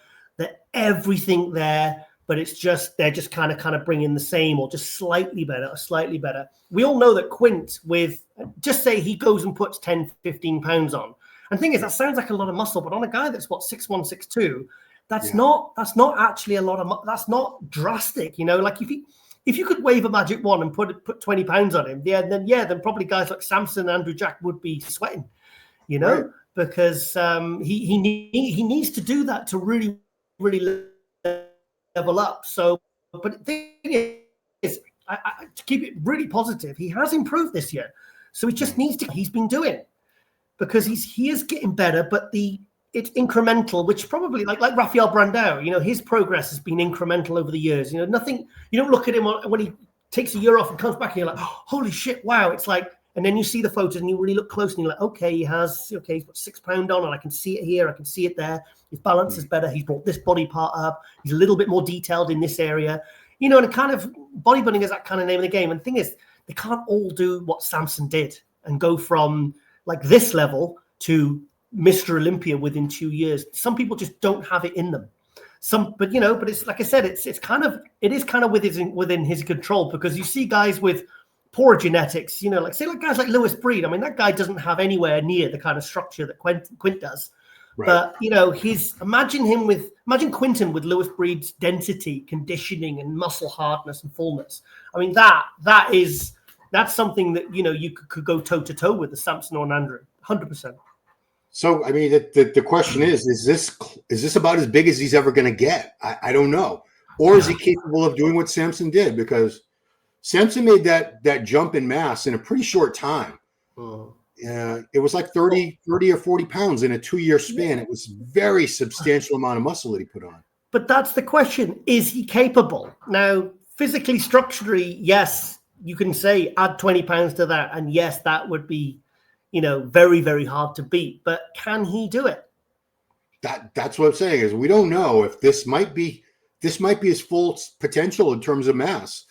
everything there, but they're just kind of bringing the same or just slightly better. We all know that Quint, just say he goes and puts 10, 15 pounds on. And the thing is, that sounds like a lot of muscle, but on a guy that's 6'1", 6'2", that's not actually a lot of, that's not drastic. Like if you could wave a magic wand and put 20 pounds on him, then probably guys like Samson and Andrew Jack would be sweating, right. Because he needs to do that to really, really level up. So, but the thing is, to keep it really positive, he has improved this year. So he just needs to, he's been doing, because he is getting better, but it's incremental, which probably like Rafael Brandao, his progress has been incremental over the years. Nothing, you don't look at him when he takes a year off and comes back and you're like, oh, holy shit, wow. It's like, and then you see the photos and you really look close and you're like, okay, he's put 6 pounds on, and I can see it here, I can see it there. His balance is better. He's brought this body part up. He's a little bit more detailed in this area, and it kind of, bodybuilding is that kind of name of the game. And the thing is, they can't all do what Samson did and go from like this level to Mr. Olympia within 2 years. Some people just don't have it in them. But it's like I said, it is kind of within his control, because you see guys with poor genetics, like guys like Lewis Breed. I mean, that guy doesn't have anywhere near the kind of structure that Quint does. Right. But imagine Quinton with Lewis Breed's density, conditioning, and muscle hardness and fullness. I mean, that's something that you could go toe to toe with the Samson or an Andrew, 100%. So, I mean, the question is this about as big as he's ever going to get? I don't know. Or is he capable of doing what Samson did? Because Samson made that jump in mass in a pretty short time. It was like 30 or 40 pounds in a 2-year span. It was a very substantial amount of muscle that he put on. But that's the question. Is he capable? Now, physically, structurally, yes, you can say add 20 pounds to that. And yes, that would be, very, very hard to beat. But can he do it? That's what I'm saying, is we don't know if this might be his full potential in terms of mass.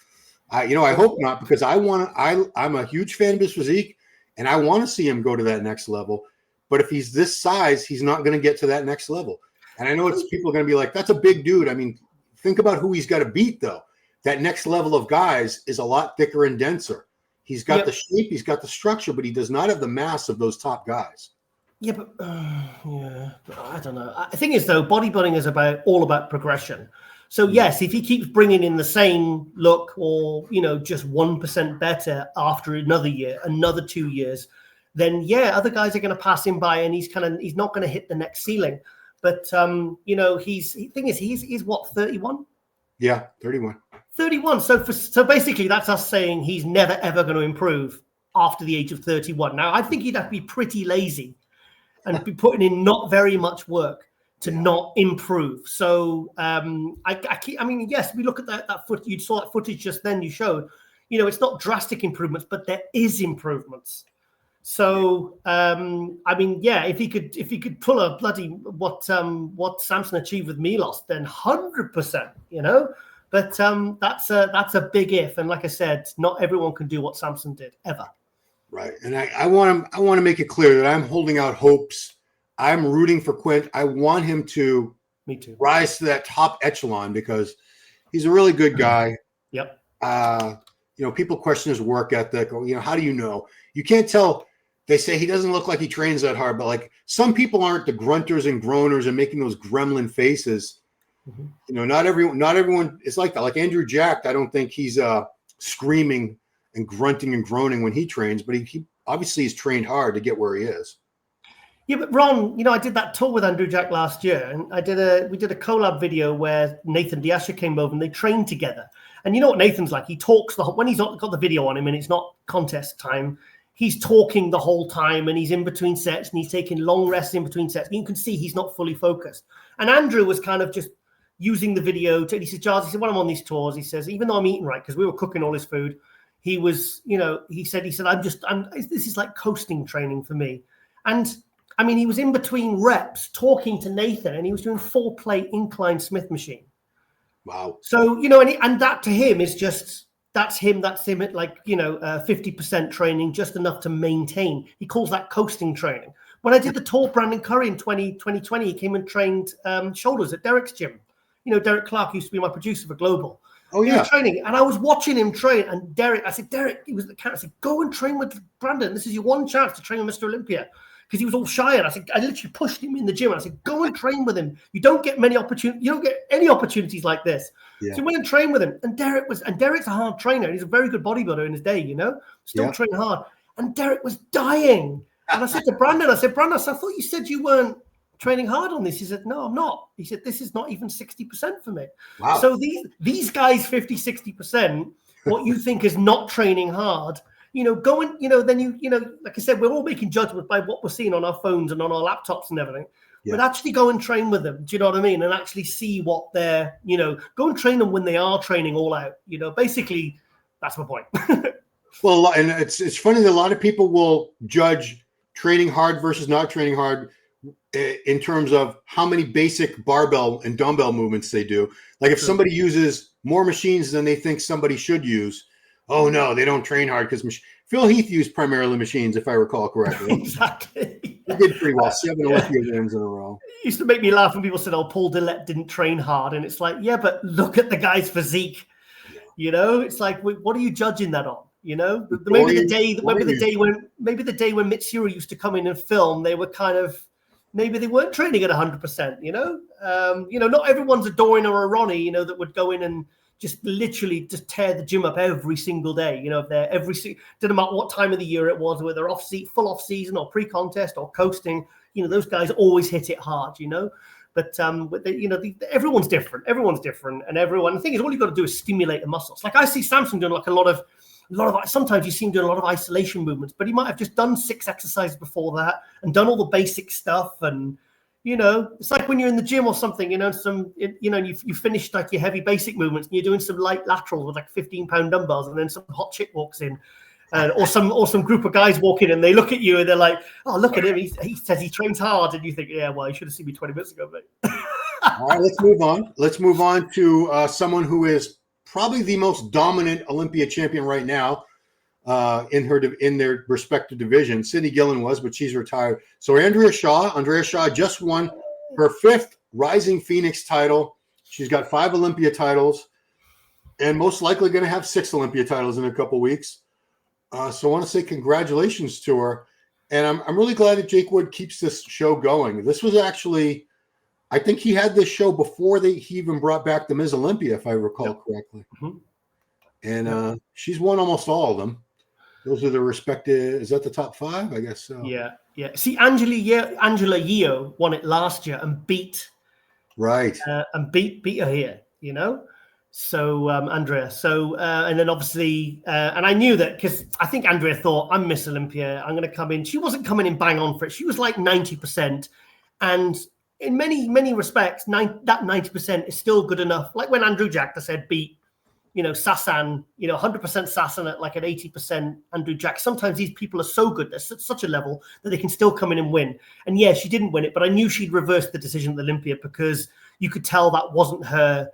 I hope not, because I'm a huge fan of his physique, and I want to see him go to that next level. But if he's this size, he's not going to get to that next level. And I know people are going to be like, that's a big dude. I mean, think about who he's got to beat, though. That next level of guys is a lot thicker and denser. He's got the shape, he's got the structure, but he does not have the mass of those top guys. Yeah, but I don't know. The thing is, though, bodybuilding is all about progression. So yes, if he keeps bringing in the same look, or just 1% better after another year, another 2 years, then other guys are going to pass him by, and he's not going to hit the next ceiling. But he's what, 31? Yeah, 31. 31. So basically, that's us saying he's never ever going to improve after the age of 31. Now, I think he'd have to be pretty lazy and be putting in not very much work to not improve. So yes, we look at that footage. You saw that footage just then. You showed, it's not drastic improvements, but there is improvements. So if he could pull a bloody what Samson achieved with Milos, then 100%. But that's a big if. And like I said, not everyone can do what Samson did ever. Right. And I want to make it clear that I'm holding out hopes. I'm rooting for Quint. I want him to Me too. rise to that top echelon because he's a really good guy. Yep. People question his work ethic. Or, how do you know? You can't tell. They say he doesn't look like he trains that hard, but like some people aren't the grunters and groaners and making those gremlin faces. Mm-hmm. Not everyone is like that. Like Andrew Jack, I don't think he's screaming and grunting and groaning when he trains, but he obviously he's trained hard to get where he is. Yeah, but Ron, I did that tour with Andrew Jack last year, and we did a collab video where Nathan Diasha came over and they trained together. And you know what Nathan's like? He talks when he's got the video on him and it's not contest time. He's talking the whole time and he's in between sets and he's taking long rests in between sets. And you can see he's not fully focused. And Andrew was kind of just using the video. He said, Giles, when I'm on these tours, he says, even though I'm eating right, because we were cooking all his food, he was, he said, this is like coasting training for me. And I mean, he was in between reps talking to Nathan and he was doing 4-plate incline Smith machine. Wow. So, and that to him is just, that's him at 50% training, just enough to maintain. He calls that coasting training. When I did the tour, Brandon Curry in 2020, he came and trained shoulders at Derek's gym. Derek Clark used to be my producer for Global. Oh, yeah. He was training, and I was watching him train. And Derek, he was the captain. I said, go and train with Brandon. This is your one chance to train with Mr. Olympia. Because he was all shy. And I literally pushed him in the gym. And I said, go and train with him. You don't get many opportunities. You don't get any opportunities like this. Yeah. So I went and trained with him. And Derek's a hard trainer. He's a very good bodybuilder in his day, still train hard. And Derek was dying. And I said to Brandon, I thought you said you weren't training hard on this. He said, no, I'm not. He said, this is not even 60% for me. Wow. So these guys, 50, 60%, what you think is not training hard, go and, then like I said, we're all making judgments by what we're seeing on our phones and on our laptops and everything. Yeah. But actually go and train with them. Do you know what I mean? And actually see what they're, go and train them when they are training all out. Basically, that's my point. Well, and it's funny that a lot of people will judge training hard versus not training hard in terms of how many basic barbell and dumbbell movements they do. Like if somebody uses more machines than they think somebody should use, oh no, they don't train hard because Phil Heath used primarily machines, if I recall correctly. Exactly. He did pretty well, 7 Olympia wins in a row. It used to make me laugh when people said, "Oh, Paul Dillette didn't train hard," and it's like, yeah, but look at the guy's physique. It's like, what are you judging that on? Maybe the day when Mitsuru used to come in and film, they were kind of. Maybe they weren't training at 100%, not everyone's a Dorian or a Ronnie, that would go in and just literally just tear the gym up every single day. If they're didn't matter what time of the year it was, whether full off season or pre-contest or coasting, those guys always hit it hard, But everyone's different. Everyone's different, and the thing is, all you've got to do is stimulate the muscles. Like I see Samson doing like a lot of. Sometimes you see him doing a lot of isolation movements, but he might have just done 6 exercises before that and done all the basic stuff. And, it's like when you're in the gym or something, you finished like your heavy basic movements and you're doing some light laterals with like 15-pound dumbbells, and then some hot chick walks in or some group of guys walk in and they look at you and they're like, oh, look at him. He says he trains hard. And you think, yeah, well, you should have seen me 20 minutes ago, mate. All right, let's move on. Let's move on to someone who is probably the most dominant Olympia champion right now in their respective division. Sydney Gillen was, but she's retired. So Andrea Shaw just won her 5th Rising Phoenix title. She's got 5 Olympia titles and most likely going to have 6 Olympia titles in a couple weeks. So I want to say congratulations to her. And I'm really glad that Jake Wood keeps this show going. This was actually... I think he had this show before he even brought back the Ms. Olympia, if I recall correctly. Mm-hmm. And she's won almost all of them. Those are the respective. Is that the top 5? I guess so. Yeah. See, Angela Yeo won it last year and beat. Right. And beat her here. So Andrea. So and then obviously, and I knew that because I think Andrea thought, I'm Miss Olympia. I'm going to come in. She wasn't coming in bang on for it. She was like 90%, and in many, many respects, that 90% is still good enough. Like when Andrew Jack, I said, beat, Sasan, 100% Sasan at like an 80% Andrew Jack. Sometimes these people are so good, they're at such a level that they can still come in and win. And yeah, she didn't win it, but I knew she'd reversed the decision at Olympia because you could tell that wasn't her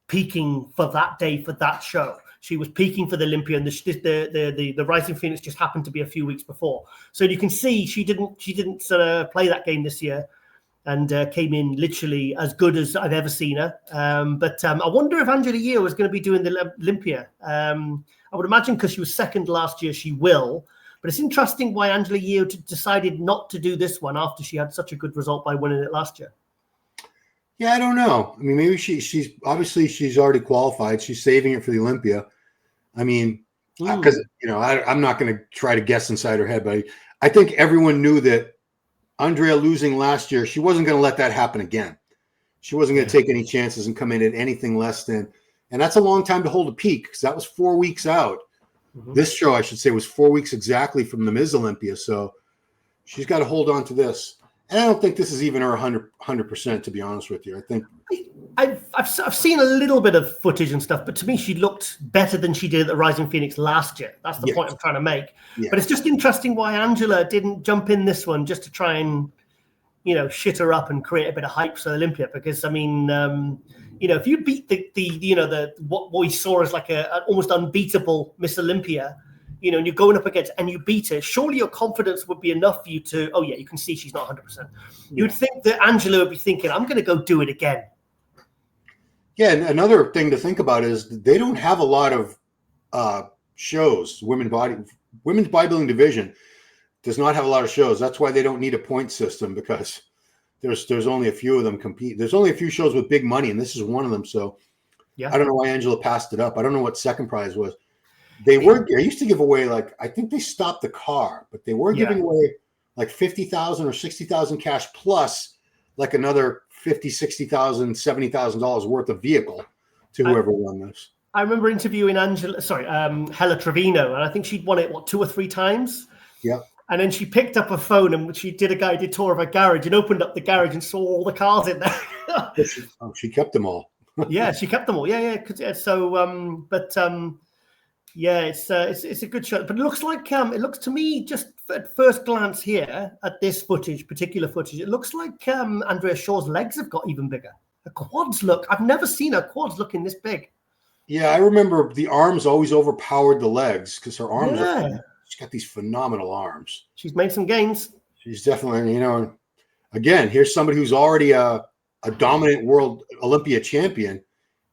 peaking for that day, for that show. She was peaking for the Olympia, and the Rising Phoenix just happened to be a few weeks before. So you can see she didn't sort of play that game this year, and came in literally as good as I've ever seen her. But I wonder if Andrea Year was going to be doing the Olympia. I would imagine because she was second last year, she will. But it's interesting why Andrea Year decided not to do this one after she had such a good result by winning it last year. Yeah, I don't know. I mean, maybe she's obviously she's already qualified. She's saving it for the Olympia. I mean, because I'm not going to try to guess inside her head, but I think everyone knew that Andrea losing last year, she wasn't going to let that happen again. She wasn't going to take any chances and come in at anything less than, and that's a long time to hold a peak because that was 4 weeks out. Mm-hmm. This show, I should say, was 4 weeks exactly from the Ms. Olympia. So she's got to hold on to this. And I don't think this is even her 100%, to be honest with you. I think I've seen a little bit of footage and stuff, but to me, she looked better than she did at the Rising Phoenix last year. That's the point I'm trying to make. Yeah. But it's just interesting why Angela didn't jump in this one just to try and, shit her up and create a bit of hype for Olympia. Because I mean, if you beat the what we saw as like an almost unbeatable Miss Olympia, and you're going up against and you beat her, surely your confidence would be enough for you to, you can see she's not 100%. You would think that Angela would be thinking, I'm going to go do it again. Yeah, and another thing to think about is they don't have a lot of shows. Women's bodybuilding division does not have a lot of shows. That's why they don't need a point system because there's only a few of them compete. There's only a few shows with big money, and this is one of them. So I don't know why Angela passed it up. I don't know what second prize was. They used to give away, I think they stopped the car, but they were giving away like $50,000 or $60,000 cash plus like another $50,000, $60,000, $70,000 worth of vehicle to whoever won this. I remember interviewing Hella Trevino, and I think she'd won it, 2 or 3 times? Yeah. And then she picked up her phone and she did a guided tour of her garage and opened up the garage and saw all the cars in there. She kept them all. Yeah, she kept them all. Yeah. It's a good shot, but it looks to me, just at first glance here at this particular footage, it looks like Andrea Shaw's legs have got even bigger. The quads I've never seen her quads looking this big. Yeah, I remember the arms always overpowered the legs because her arms she's got these phenomenal arms. She's made some gains. She's definitely, again, here's somebody who's already a dominant world Olympia champion,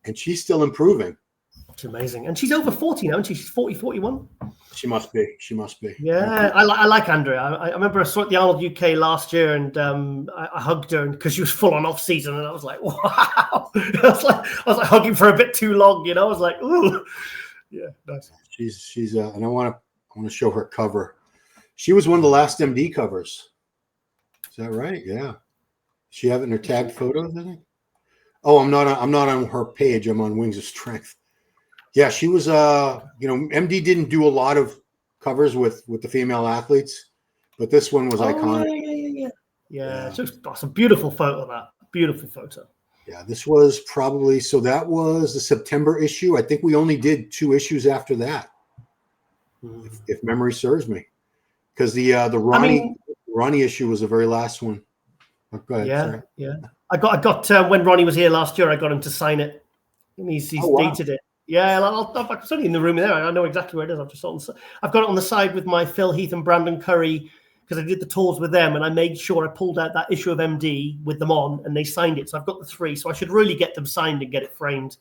and she's still improving. It's amazing. And she's over 40 now, and she's 40, 41. She must be. Yeah, I like Andrea. I remember I saw at the Arnold UK last year, and I hugged her because she was full on off season, and I was like, wow. I was like hugging for a bit too long, I was like, ooh. Yeah, nice. She's and I want to show her cover. She was one of the last MD covers. Is that right? Yeah. She have it in her tagged photos, I think. Oh, I'm not on her page. I'm on Wings of Strength. Yeah, she was. MD didn't do a lot of covers with the female athletes, but this one was iconic. Yeah. That's a beautiful photo. That beautiful photo. Yeah, this was probably that was the September issue. I think we only did 2 issues after that, if memory serves me, because the Ronnie issue was the very last one. Go ahead, yeah. I got when Ronnie was here last year, I got him to sign it, and he's dated it. Yeah, I'm certainly in the room there. I know exactly where it is. I've got it on the side with my Phil Heath and Brandon Curry because I did the tours with them, and I made sure I pulled out that issue of MD with them on, and they signed it. So I've got the 3. So I should really get them signed and get it framed.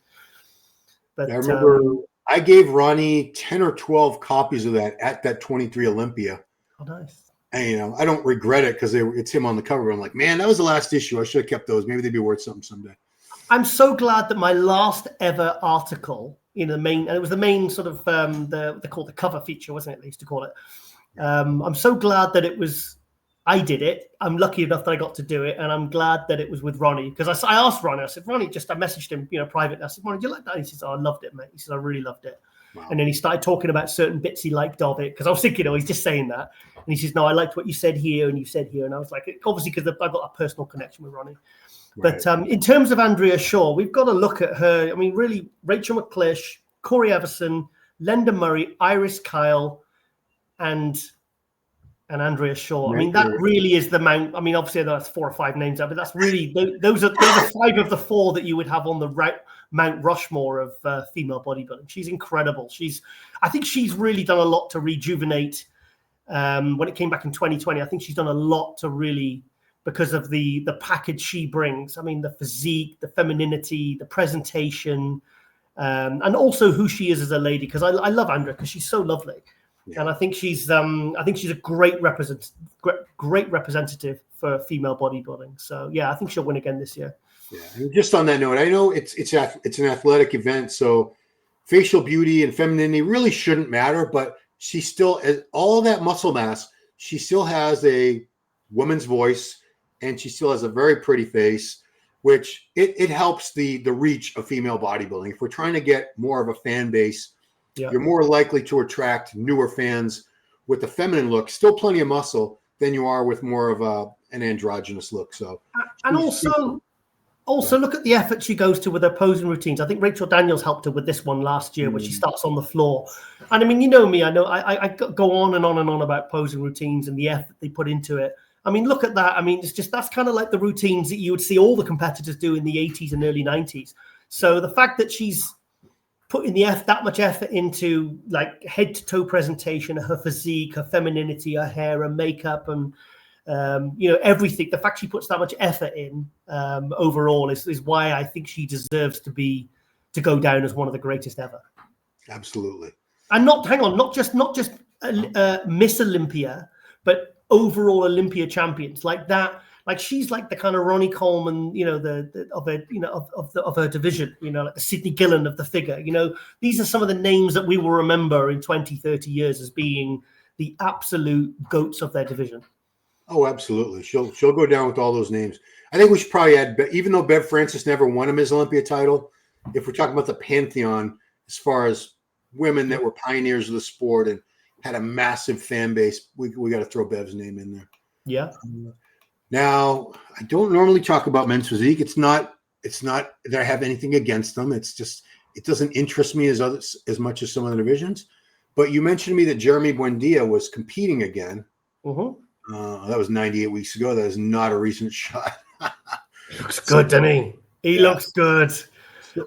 But I remember I gave Ronnie 10 or 12 copies of that at that 23 Olympia. Oh, nice. And I don't regret it because it's him on the cover. I'm like, man, that was the last issue. I should have kept those. Maybe they'd be worth something someday. I'm so glad that my last ever article in the main, and it was the main sort of they call it the cover feature, wasn't it? They used to call it. I'm so glad that I did it. I'm lucky enough that I got to do it, and I'm glad that it was with Ronnie because I asked Ronnie. I said, Ronnie, I messaged him, privately. I said, Ronnie, do you like that? He says, oh, I loved it, mate. He said, I really loved it. Wow. And then he started talking about certain bits he liked of it because I was thinking, he's just saying that. And he says, no, I liked what you said here and you said here. And I was like, obviously, because I've got a personal connection with Ronnie. Right. But in terms of Andrea Shaw, we've got to look at her. I mean, really, Rachel McClish, Corey Everson, Lenda Murray, Iris Kyle, and and Andrea Shaw. I mean, that really is the Mount. I mean, obviously that's 4 or 5 names there, but that's really those are 5 of the 4 that you would have on the Mount Rushmore of female bodybuilding. She's incredible. I think she's really done a lot to rejuvenate. When it came back in 2020, I think she's done a lot to really, because of the package she brings. I mean, the physique, the femininity, the presentation, and also who she is as a lady. Because I love Andrea because she's so lovely. Yeah. And I think she's a great representative for female bodybuilding. So yeah, I think she'll win again this year. Yeah, and just on that note, I know it's an athletic event, so facial beauty and femininity really shouldn't matter. But she still, all that muscle mass, she still has a woman's voice, and she still has a very pretty face, which it helps the reach of female bodybuilding. If we're trying to get more of a fan base. Yeah. You're more likely to attract newer fans with the feminine look, still plenty of muscle, than you are with more of an androgynous look. So, and also look at the effort she goes to with her posing routines. I think Rachel Daniels helped her with this one last year, where she starts on the floor. And I mean, you know me, I know I go on and on and on about posing routines and the effort they put into it. I mean, look at that. I mean, that's kind of like the routines that you would see all the competitors do in the 80s and early 90s. So the fact that she's putting that much effort into like head to toe presentation, her physique, her femininity, her hair, her makeup, and everything. The fact she puts that much effort in overall is why I think she deserves to go down as one of the greatest ever. Absolutely. And not just Miss Olympia, but overall Olympia champions like that. Like she's like the kind of Ronnie Coleman, of her division, like the Sidney Gillen of the figure. These are some of the names that we will remember in 20, 30 years as being the absolute goats of their division. Oh, absolutely. She'll go down with all those names. I think we should probably add, even though Bev Francis never won a Miss Olympia title, if we're talking about the pantheon, as far as women that were pioneers of the sport and had a massive fan base, we got to throw Bev's name in there. Yeah. Now, I don't normally talk about men's physique. It's not that I have anything against them. It's just it doesn't interest me as much as some other divisions. But you mentioned to me that Jeremy Buendia was competing again. Mm-hmm. That was 98 weeks ago. That is not a recent shot. He looks good, doesn't he? He looks good.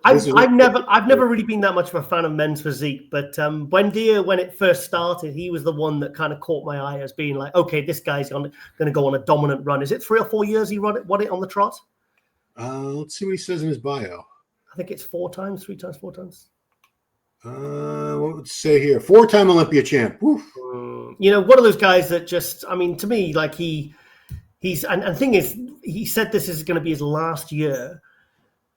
I've never really been that much of a fan of men's physique, but Buendia, when it first started, he was the one that kind of caught my eye as being like, okay, this guy's going to go on a dominant run. Is it 3 or 4 years he won it on the trot? Let's see what he says in his bio. I think it's 4 times, 3 times, 4 times. What would it say here? 4-time Olympia champ. One of those guys that just, I mean, to me, like he's and the thing is, he said this is going to be his last year.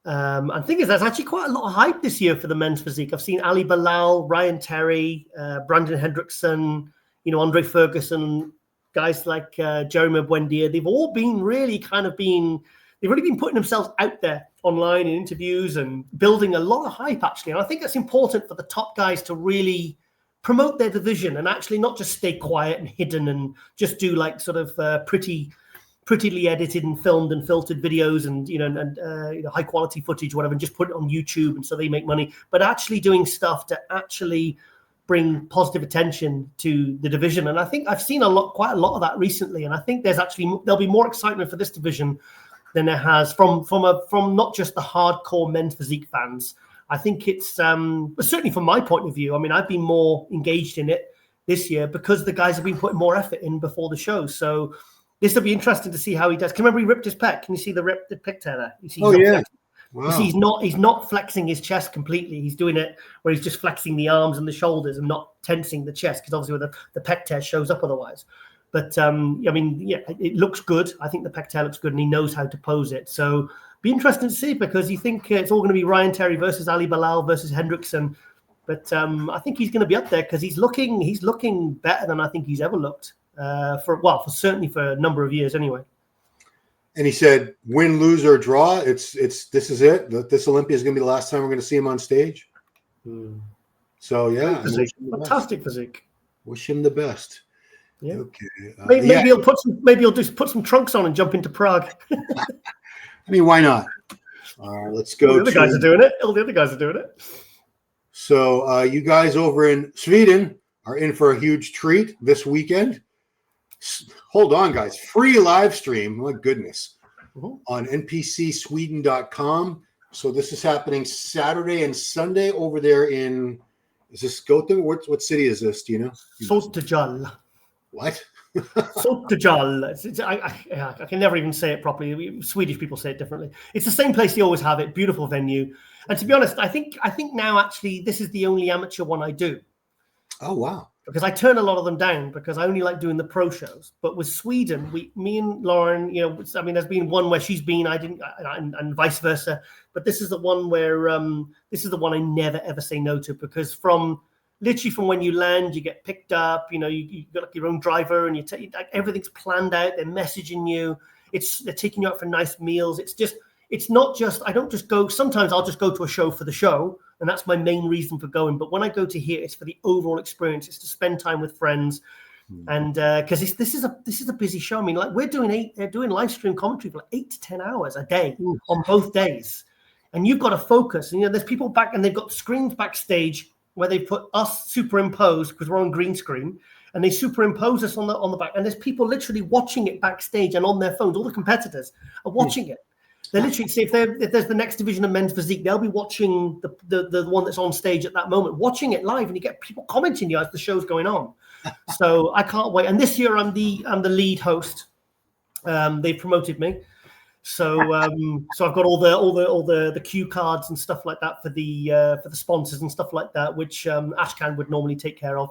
And the thing is, there's actually quite a lot of hype this year for the men's physique. I've seen Ali Bilal, Ryan Terry, Brandon Hendrickson, Andre Ferguson, guys like Jeremy Buendia. They've all been really they've really been putting themselves out there online in interviews and building a lot of hype, actually. And I think it's important for the top guys to really promote their division and actually not just stay quiet and hidden and just do like sort of prettily edited and filmed and filtered videos and high quality footage, whatever, and just put it on YouTube and so they make money. But actually doing stuff to actually bring positive attention to the division. And I think I've seen quite a lot of that recently. And I think there'll be more excitement for this division than there has from not just the hardcore men's physique fans. I think it's certainly from my point of view. I mean, I've been more engaged in it this year because the guys have been putting more effort in before the show. So this will be interesting to see how he does. Can you remember he ripped his pec? Can you see the pec tear there? Yeah. Wow. You see, he's not flexing his chest completely. He's doing it where he's just flexing the arms and the shoulders and not tensing the chest because obviously with the pec tear shows up otherwise. But it looks good. I think the pec tear looks good and he knows how to pose it. So be interesting to see because you think it's all going to be Ryan Terry versus Ali Bilal versus Hendrickson. But I think he's going to be up there because he's looking better than I think he's ever looked. Certainly for a number of years anyway. And he said, win, lose, or draw, this is it. This Olympia is going to be the last time we're going to see him on stage. So yeah, fantastic physique. Wish him the best. Yeah. Okay. Maybe he'll just put some trunks on and jump into Prague. I mean, why not? Let's go. All the other guys are doing it. All the other guys are doing it. So you guys over in Sweden are in for a huge treat this weekend. Hold on, guys. Free live stream. My goodness. Mhm. On npcsweden.com. So this is happening Saturday and Sunday over there in, is this Gothenburg? What city is this? Do you know? Sottejal. What? Sottejal. I can never even say it properly. Swedish people say it differently. It's the same place they always have it. Beautiful venue. And to be honest, I think now actually this is the only amateur one I do. Oh, wow. Because I turn a lot of them down because I only like doing the pro shows. But with Sweden, me and Lauren, there's been one where she's been, I didn't, and vice versa. But this is the one where this is the one I never ever say no to, because literally from when you land, you get picked up. You got like your own driver, and everything's planned out. They're messaging you. They're taking you out for nice meals. It's not just, I don't just go. Sometimes I'll just go to a show for the show, and that's my main reason for going. But when I go to here, it's for the overall experience. It's to spend time with friends, and because this is a busy show. I mean, like they're doing live stream commentary for like 8 to 10 hours a day on both days, and you've got to focus. And there's people back, and they've got screens backstage where they put us superimposed because we're on green screen, and they superimpose us on the back, and there's people literally watching it backstage and on their phones. All the competitors are watching it. They literally see if there's the next division of men's physique, they'll be watching the one that's on stage at that moment, watching it live, and you get people commenting you as the show's going on. So I can't wait. And this year I'm the lead host. They promoted me, so I've got all the cue cards and stuff like that for the sponsors and stuff like that, which Ashkan would normally take care of.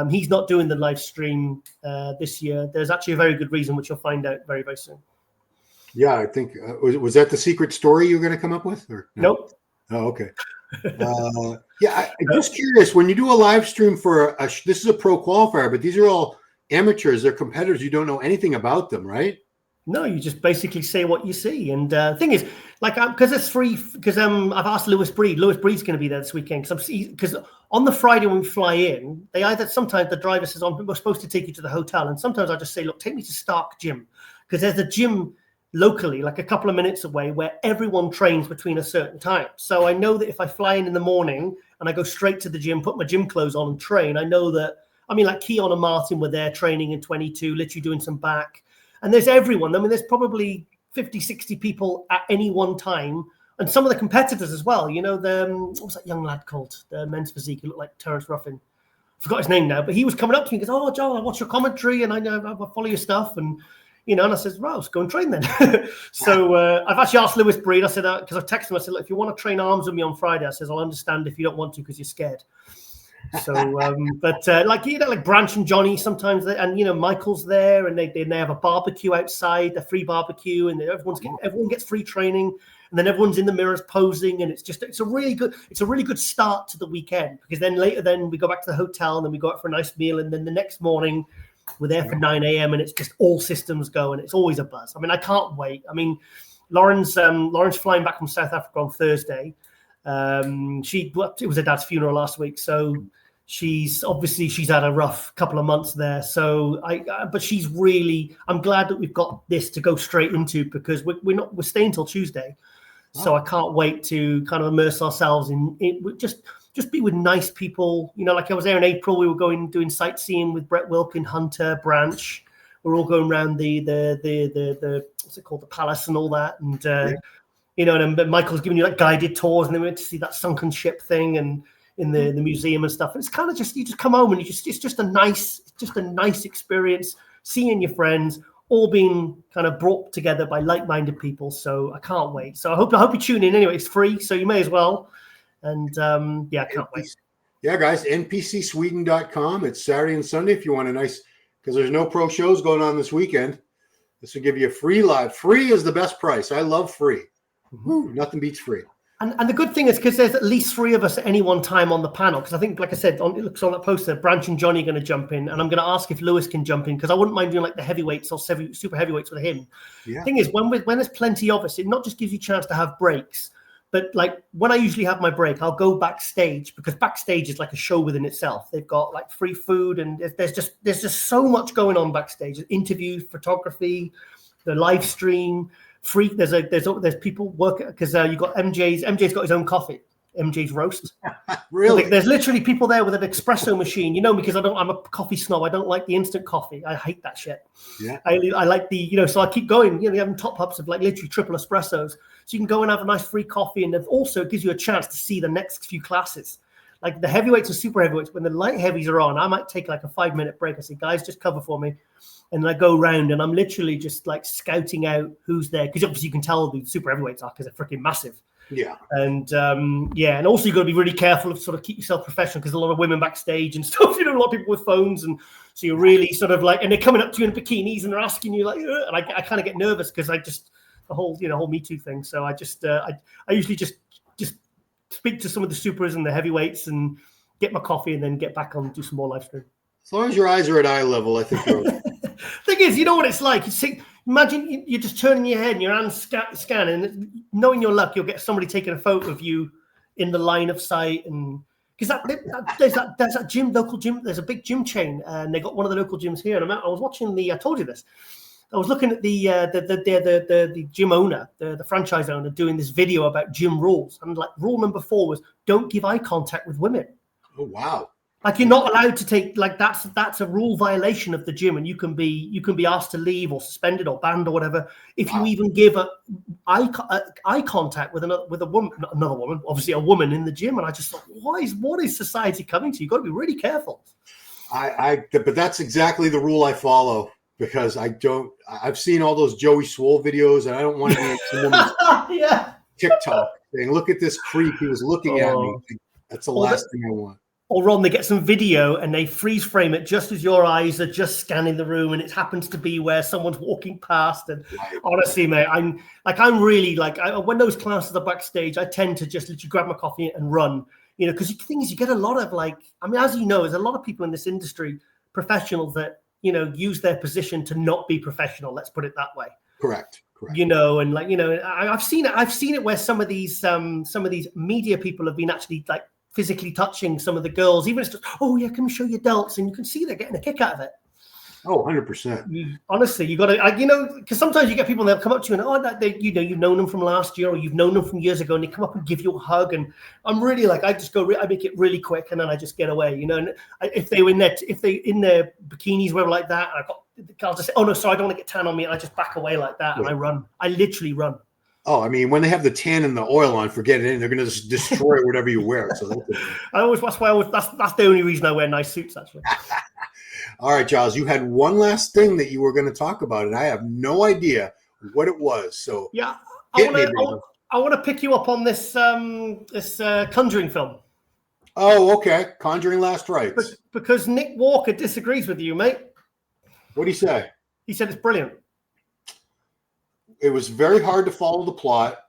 He's not doing the live stream this year. There's actually a very good reason, which you'll find out very, very soon. Yeah, I think was that the secret story you were going to come up with? Or no? Nope. Oh, okay. I'm just curious. When you do a live stream for this is a pro qualifier, but these are all amateurs. They're competitors. You don't know anything about them, right? No, you just basically say what you see. And the thing is, like, because it's free. Because I've asked Lewis Breed. Lewis Breed's going to be there this weekend. Because on the Friday when we fly in, sometimes the driver says, we're supposed to take you to the hotel, and sometimes I just say, look, take me to Stark Gym, because there's a gym locally, like a couple of minutes away, where everyone trains between a certain time. So I know that if I fly in the morning and I go straight to the gym, put my gym clothes on and train, I know that, like Keon and Martin were there training in 22, literally doing some back. And there's everyone. There's probably 50, 60 people at any one time. And some of the competitors as well. What was that young lad called? The men's physique, who looked like Terence Ruffin. I forgot his name now, but he was coming up to me and goes, "Oh, Joel, I watch your commentary and I follow your stuff." And and I said, "Well, let's go and train then." So I've actually asked Lewis Breed. I said, because I texted him, I said, "Look, if you want to train arms with me on Friday," I says, "I'll understand if you don't want to because you're scared." So, like Branch and Johnny sometimes, Michael's there, and they have a barbecue outside, a free barbecue, and everyone gets free training, and then everyone's in the mirrors posing, and it's a really good start to the weekend, because then later we go back to the hotel, and then we go out for a nice meal, and then the next morning we're there for 9 a.m. and it's just all systems go, and it's always a buzz. I can't wait. Lauren's flying back from South Africa on Thursday. It was her dad's funeral last week, so she's had a rough couple of months there. So but she's really, I'm glad that we've got this to go straight into, because we're staying till Tuesday. So I can't wait to kind of immerse ourselves in it. Just be with nice people. Like I was there in April, we were doing sightseeing with Brett Wilkin, Hunter, Branch. We're all going around the what's it called, the palace and all that. And and Michael's giving you like guided tours, and then we went to see that sunken ship thing and in the museum and stuff. And it's kind of just, you just come home and it's just a nice experience, seeing your friends, all being kind of brought together by like-minded people. So I can't wait. So I hope you tune in anyway. It's free, so you may as well. And I can't wait. Yeah, guys, npcsweden.com. It's Saturday and Sunday if you want because there's no pro shows going on this weekend. This will give you a free live. Free is the best price. I love free. Mm-hmm. Nothing beats free. And the good thing is, because there's at least 3 of us at any one time on the panel, because I think, like I said, it looks on that poster, Branch and Johnny are going to jump in, and I'm going to ask if Lewis can jump in, because I wouldn't mind doing like the heavyweights or super heavyweights with him. Yeah. The thing is, when there's plenty of us, it not just gives you a chance to have breaks, but like when I usually have my break, I'll go backstage, because backstage is like a show within itself. They've got like free food, and there's just so much going on backstage. Interviews, photography, the live stream. Free. There's people working, because you got MJ's got his own coffee. MJ's Roast. Really? There's literally people there with an espresso machine, because I'm a coffee snob. I don't like the instant coffee. I hate that shit. Yeah. I like the, so I keep going, having top ups of like literally triple espressos. So you can go and have a nice free coffee. And also it gives you a chance to see the next few classes. Like the heavyweights and super heavyweights, when the light heavies are on, I might take like a 5-minute break. I say, guys, just cover for me. And I go around and I'm literally just like scouting out who's there. Because obviously you can tell the super heavyweights are because they're freaking massive. Yeah. And and also you've got to be really careful of sort of keep yourself professional because a lot of women backstage and stuff, a lot of people with phones. And so you're really sort of like, and they're coming up to you in bikinis and they're asking you like, and I kind of get nervous because I just, the whole Me Too thing. So I just, I usually just speak to some of the supers and the heavyweights and get my coffee and then get back on and do some more live stream. As long as your eyes are at eye level, I think you're okay. Thing is, you know what it's like. You see, imagine you're just turning your head and your hands scanning, and knowing your luck, you'll get somebody taking a photo of you in the line of sight. And because there's that gym, local gym, there's a big gym chain, and they got one of the local gyms here. And I was watching I told you this. I was looking at the gym owner, the franchise owner, doing this video about gym rules. And like rule number 4 was don't give eye contact with women. Oh wow! Like you're not allowed to take that's a rule violation of the gym, and you can be asked to leave or suspended or banned or whatever if you even give eye contact with another woman, obviously a woman in the gym. And I just thought, what is society coming to? You've got to be really careful. But that's exactly the rule I follow. Because I've seen all those Joey Swole videos, and I don't want to be in some woman's TikTok saying, "Look at this creep. He was looking at me." That's the last thing I want. Or Ron, they get some video and they freeze frame it just as your eyes are just scanning the room, and it happens to be where someone's walking past. And honestly, mate, I'm really like when those classes are backstage, I tend to just literally grab my coffee and run. Because the thing is, you get a lot of as you know, there's a lot of people in this industry, professionals that use their position to not be professional. Let's put it that way. Correct. And I've seen it where some of these media people have been actually like physically touching some of the girls, even if it's just, oh yeah, can we show your delts? And you can see they're getting a kick out of it. Oh, 100%. Honestly, you got to, because sometimes you get people they'll come up to you and you've known them from last year or you've known them from years ago, and they come up and give you a hug. And I'm really like, I make it really quick and then I just get away, And if they in their bikinis, whatever like that, I'll just say, oh no, sorry, I don't want to get tan on me, and I just back away like that, and I run. I literally run. Oh, I mean, when they have the tan and the oil on, forget it. They're going to just destroy whatever you wear. So that's the only reason I wear nice suits, actually. All right, Giles, you had one last thing that you were going to talk about, and I have no idea what it was. So yeah, I want to pick you up on this Conjuring film. Oh, okay. Conjuring Last Rites. Because Nick Walker disagrees with you, mate. What did he say? He said it's brilliant. It was very hard to follow the plot.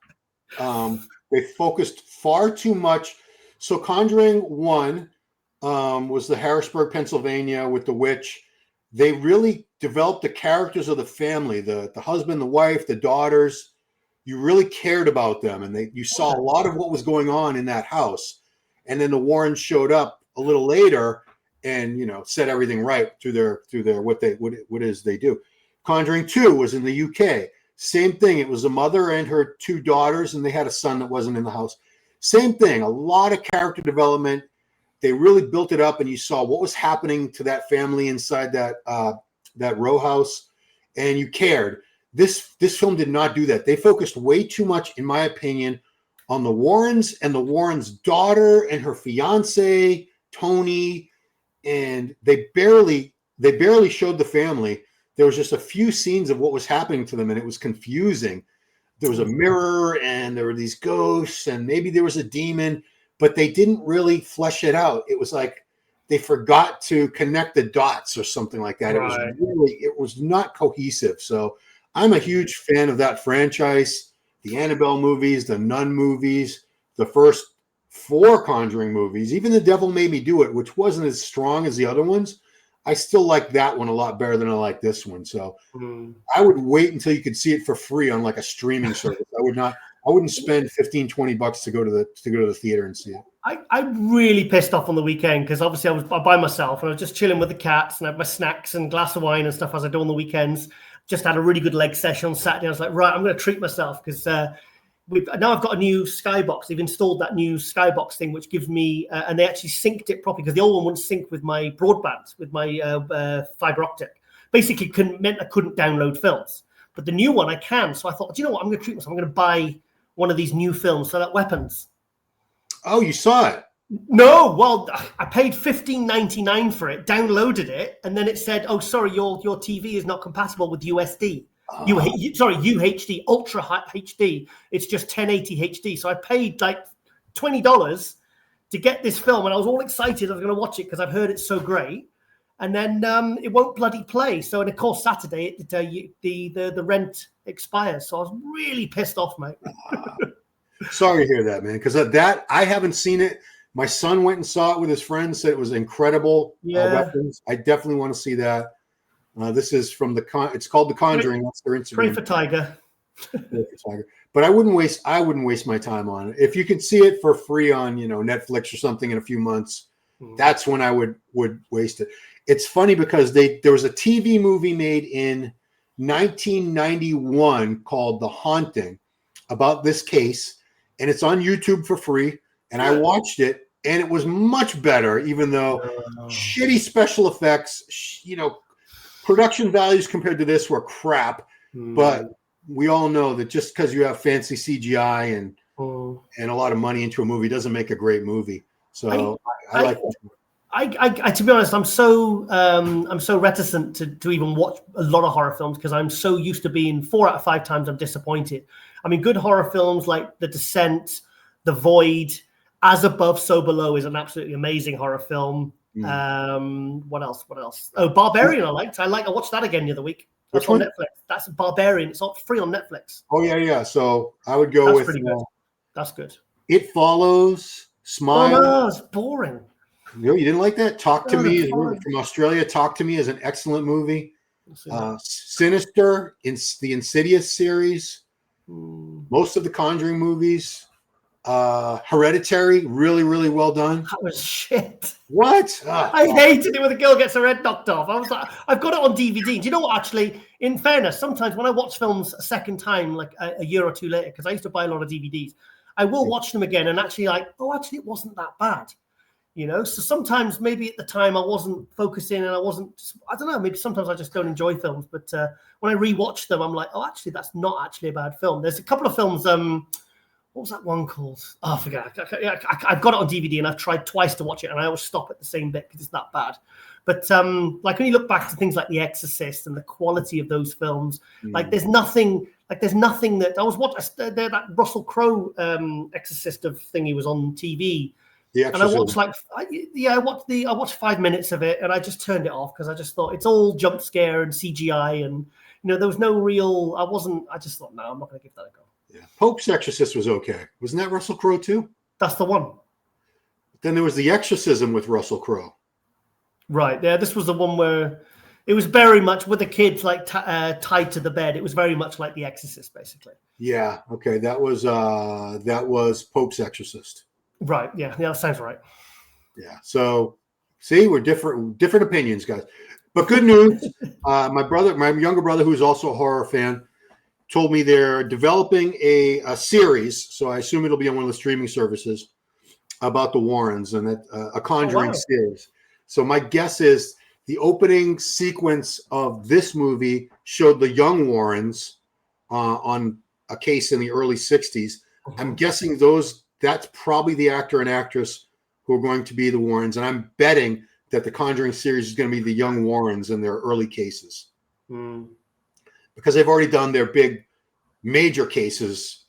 They focused far too much. So Conjuring 1 was the Harrisburg, Pennsylvania with the witch. They really developed the characters of the family, the husband, the wife, the daughters. You really cared about them, and you saw a lot of what was going on in that house. And then the Warrens showed up a little later and set everything right through their what is they do. Conjuring 2 was in the UK. Same thing. It was a mother and her 2 daughters, and they had a son that wasn't in the house. Same thing. A lot of character development. They really built it up, and you saw what was happening to that family inside that row house, and you cared. This film did not do that. They focused way too much, in my opinion, on the Warrens and the Warrens' daughter and her fiance Tony, and they barely showed the family. There was just a few scenes of what was happening to them, and it was confusing. There was a mirror, and there were these ghosts, and maybe there was a demon, but they didn't really flesh it out. It was like they forgot to connect the dots or something like that. Right. It was not cohesive. So I'm a huge fan of that franchise, the Annabelle movies, the Nun movies, the first 4 Conjuring movies, even The Devil Made Me Do It, which wasn't as strong as the other ones. I still like that one a lot better than I like this one. So I would wait until you could see it for free on like a streaming service. I wouldn't spend $15-$20 to go to the theater and see it. I'm really pissed off on the weekend because obviously I was by myself and I was just chilling with the cats and I had my snacks and glass of wine and stuff as I do on the weekends. Just had a really good leg session on Saturday. I was like, right, I'm going to treat myself because I've got a new Skybox. They've installed that new Skybox thing, which gives me, and they actually synced it properly because the old one wouldn't sync with my broadband, with my fiber optic. Basically, meant I couldn't download films. But the new one I can. So I thought, do you know what? I'm going to treat myself. I'm going to buy one of these new films, so that Weapons. Oh, you saw it? No, well, I paid $15.99 for it, downloaded it, and then it said, "Oh, sorry, your TV is not compatible with USD." UHD, Ultra HD. It's just 1080 HD. So I paid like $20 to get this film, and I was all excited. I was going to watch it because I've heard it's so great. And then it won't bloody play. So, and of course, Saturday the rent expires. So I was really pissed off, mate. Sorry to hear that, man. Because that I haven't seen it. My son went and saw it with his friends. Said it was incredible. Weapons. I definitely want to see that. This is from it's called The Conjuring. That's their Instagram. Pray for Tiger. But I wouldn't waste my time on it. If you could see it for free on, Netflix or something in a few months, that's when I would waste it. It's funny because there was a TV movie made in 1991 called The Haunting about this case, and it's on YouTube for free. And I watched it, and it was much better, even though shitty special effects, production values compared to this were crap. But we all know that just because you have fancy CGI and a lot of money into a movie doesn't make a great movie. So I like it. I to be honest, I'm so reticent to even watch a lot of horror films because I'm so used to being 4 out of 5 times I'm disappointed. I mean, good horror films like The Descent, The Void, As Above, So Below is an absolutely amazing horror film. What else? Oh, Barbarian I liked. I watched that again the other week. That's on Netflix. That's Barbarian. It's not free on Netflix. Oh, yeah. So I would go with... Pretty good. That's good. It Follows, Smile. Oh, no, it's boring. You didn't like that? Talk to Me from Australia. Talk to Me is an excellent movie. Sinister, the Insidious series, most of the Conjuring movies, Hereditary, really, really well done. That was shit. What? I hated it when the girl gets her head knocked off. I was like, I've got it on DVD. Do you know what? Actually, in fairness, sometimes when I watch films a second time, like a year or two later, because I used to buy a lot of DVDs, I will watch them again and actually actually it wasn't that bad. So sometimes maybe at the time I wasn't focusing and I don't know, maybe sometimes I just don't enjoy films. But when I rewatch them, I'm like, oh, actually, that's not actually a bad film. There's a couple of films. What was that one called? Oh, I forget. I've got it on DVD and I've tried twice to watch it and I always stop at the same bit because it's that bad. But like when you look back to things like The Exorcist and the quality of those films, there's nothing that I was watching that Russell Crowe Exorcist of thing he was on TV. And I watched I watched 5 minutes of it and I just turned it off because I just thought it's all jump scare and CGI and there was no real. I just thought no, I'm not going to give that a go. Yeah, Pope's Exorcist was okay. Wasn't that Russell Crowe too? That's the one. Then there was The Exorcism with Russell Crowe. Right. Yeah, this was the one where it was very much with the kids tied to the bed. It was very much like The Exorcist, basically. Yeah. Okay. That was Pope's Exorcist. Right. Yeah. That sounds right. Yeah. So, see, we're different opinions, guys. But good news. My younger brother, who's also a horror fan, told me they're developing a series. So I assume it'll be on one of the streaming services about the Warrens and a Conjuring series. So my guess is the opening sequence of this movie showed the young Warrens on a case in the early 60s. I'm guessing that's probably the actor and actress who are going to be the Warrens. And I'm betting that the Conjuring series is going to be the young Warrens in their early cases. Because they've already done their big major cases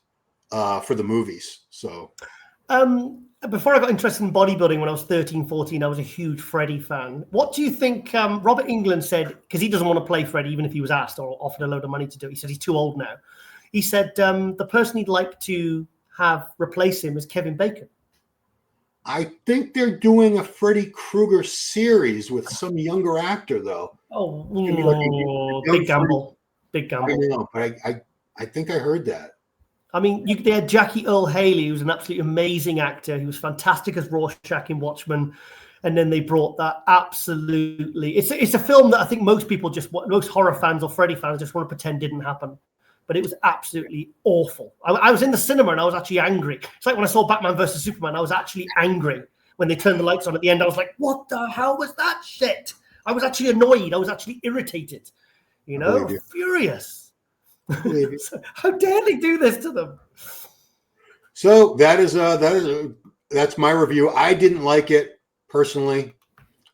for the movies. So before I got interested in bodybuilding when I was 13, 14, I was a huge Freddie fan. What do you think Robert Englund said, because he doesn't want to play Freddie, even if he was asked or offered a load of money to do it. He said he's too old now. He said the person he'd like to have replace him is Kevin Bacon. I think they're doing a Freddy Krueger series with some younger actor, though. Big gamble. Big gamble. I know, but I think I heard that. I mean, they had Jackie Earle Haley, who's an absolutely amazing actor. He was fantastic as Rorschach in Watchmen. And then they brought that absolutely. It's a film that I think most horror fans or Freddy fans just want to pretend didn't happen. but it was absolutely awful. I was in the cinema and I was actually angry. It's like when I saw Batman versus Superman, I was actually angry when they turned the lights on at the end. I was like, what the hell was that shit? I was actually annoyed. I was actually irritated, furious. So how dare they do this to them? So that's my review. I didn't like it personally.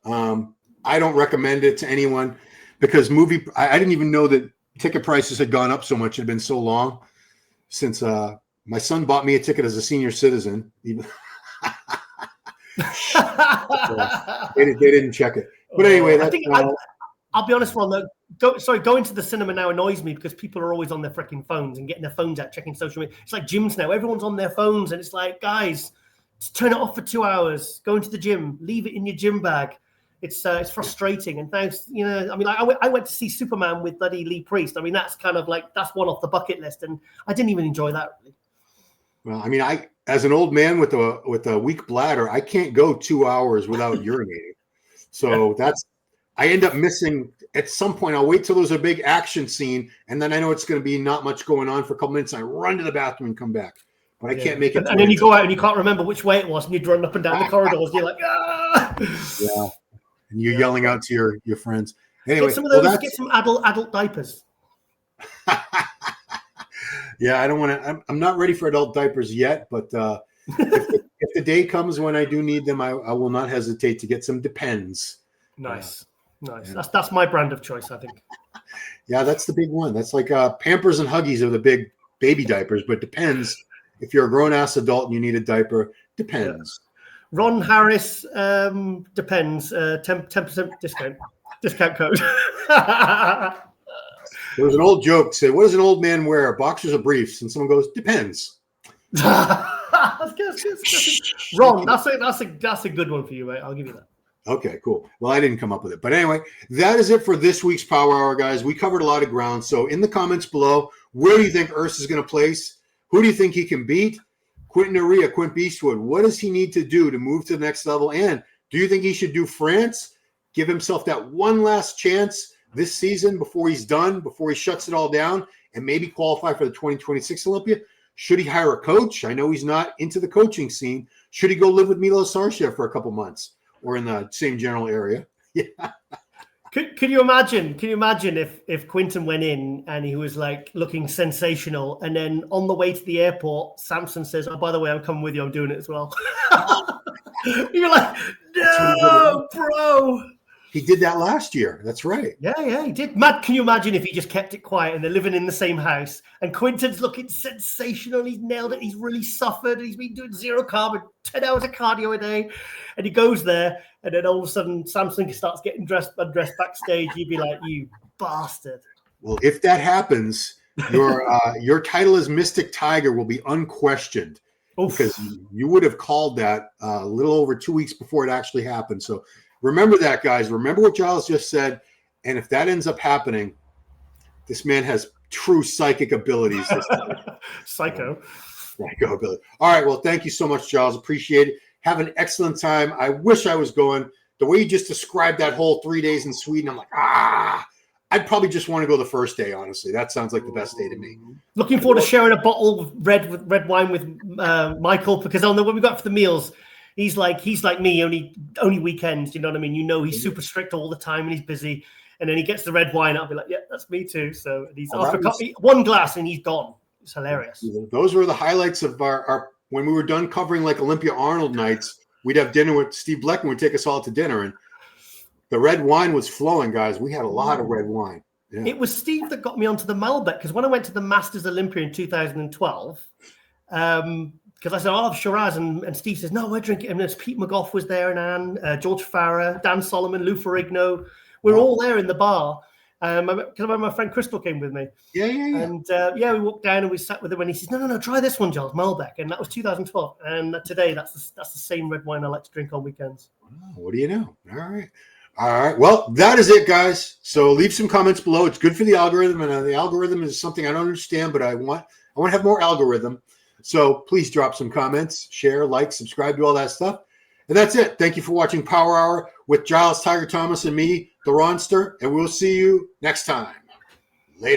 I don't recommend it to anyone because I didn't even know that ticket prices had gone up so much. It had been so long since my son bought me a ticket as a senior citizen. They didn't check it. But anyway, I'll be honest, Ron, going to the cinema now annoys me because people are always on their freaking phones and getting their phones out, checking social media. It's like gyms now. Everyone's on their phones and it's like, guys, just turn it off for 2 hours. Go into the gym. Leave it in your gym bag. It's frustrating. And thanks, I went to see Superman with bloody Lee Priest. I mean, that's kind of like, that's one off the bucket list. And I didn't even enjoy that really. Well, I mean, as an old man with a weak bladder, I can't go 2 hours without urinating. So I end up missing at some point. I'll wait till there's a big action scene. And then I know it's going to be not much going on for a couple minutes. And I run to the bathroom and come back. But I can't make it. And then you go out and you can't remember which way it was. And you'd run up and down the corridors. You're like, ah! Yeah. And you're yelling out to your friends. Anyway, get some of those. Get some adult diapers. Yeah, I don't want to. I'm not ready for adult diapers yet, but if the day comes when I do need them, I will not hesitate to get some Depends. Nice. Yeah. That's my brand of choice, I think. Yeah, that's the big one. That's like Pampers and Huggies are the big baby diapers, but Depends. If you're a grown ass adult and you need a diaper, Depends. Yeah. Ron Harris, Depends. 10% discount code. There was an old joke say, "What does an old man wear? Boxers or briefs?" And someone goes, "Depends." Ron, that's a good one for you, mate. I'll give you that. Okay, cool. Well, I didn't come up with it. But anyway, that is it for this week's Power Hour, guys. We covered a lot of ground. So in the comments below, where do you think Urs is going to place? Who do you think he can beat? Quinton Eriya, Quint Beastwood, what does he need to do to move to the next level? And do you think he should do France? Give himself that one last chance this season before he's done, before he shuts it all down, and maybe qualify for the 2026 Olympia? Should he hire a coach? I know he's not into the coaching scene. Should he go live with Milo Sarshev for a couple months or in the same general area? Yeah. Could you imagine? Can you imagine if Quinton went in and he was like looking sensational, and then on the way to the airport, Samson says, "Oh, by the way, I'm coming with you. I'm doing it as well." You're like, "No, bro." He did that last year. That's right. Yeah, he did. Matt, can you imagine if he just kept it quiet and they're living in the same house and Quinton's looking sensational? He's nailed it. He's really suffered. He's been doing 0 carb and 10 hours of cardio a day. And he goes there and then all of a sudden Samson starts getting undressed backstage. You'd be like, you bastard. Well, if that happens, your title as Mystic Tiger will be unquestioned. Oof. Because you would have called that a little over 2 weeks before it actually happened. So remember that, guys. Remember what Giles just said. And if that ends up happening, this man has true psychic abilities. Psycho ability. All right. Well, thank you so much, Giles. Appreciate it. Have an excellent time. I wish I was going. The way you just described that whole 3 days in Sweden, I'm like, I'd probably just want to go the first day, honestly. That sounds like the best day to me. Looking forward to sharing a bottle of red wine with Michael, because when we got for the meals, he's like me, only weekends. You know what I mean? He's super strict all the time and he's busy. And then he gets the red wine. I'll be like, yeah, that's me too. So he's one glass and he's gone. It's hilarious. Those were the highlights of our when we were done covering like Olympia Arnold nights. We'd have dinner with Steve Bleckman. Would take us all to dinner, and the red wine was flowing, guys. We had a lot of red wine. Yeah. It was Steve that got me onto the Malbec, because when I went to the Masters Olympia in 2012. Because I said, I'll have Shiraz, and Steve says, no, we're drinking. And there's Pete McGough was there, and Anne, George Farah, Dan Solomon, Lou Ferrigno. We're all there in the bar. Because my friend Crystal came with me. Yeah. And we walked down and we sat with him, and he says, no, try this one, Giles, Malbec. And that was 2012. And today, that's the same red wine I like to drink on weekends. Wow, what do you know? All right. Well, that is it, guys. So leave some comments below. It's good for the algorithm, and the algorithm is something I don't understand, but I want to have more algorithm. So please drop some comments, share, like, subscribe, do all that stuff. And that's it. Thank you for watching Power Hour with Giles Tiger Thomas and me, the Ronster, and we'll see you next time.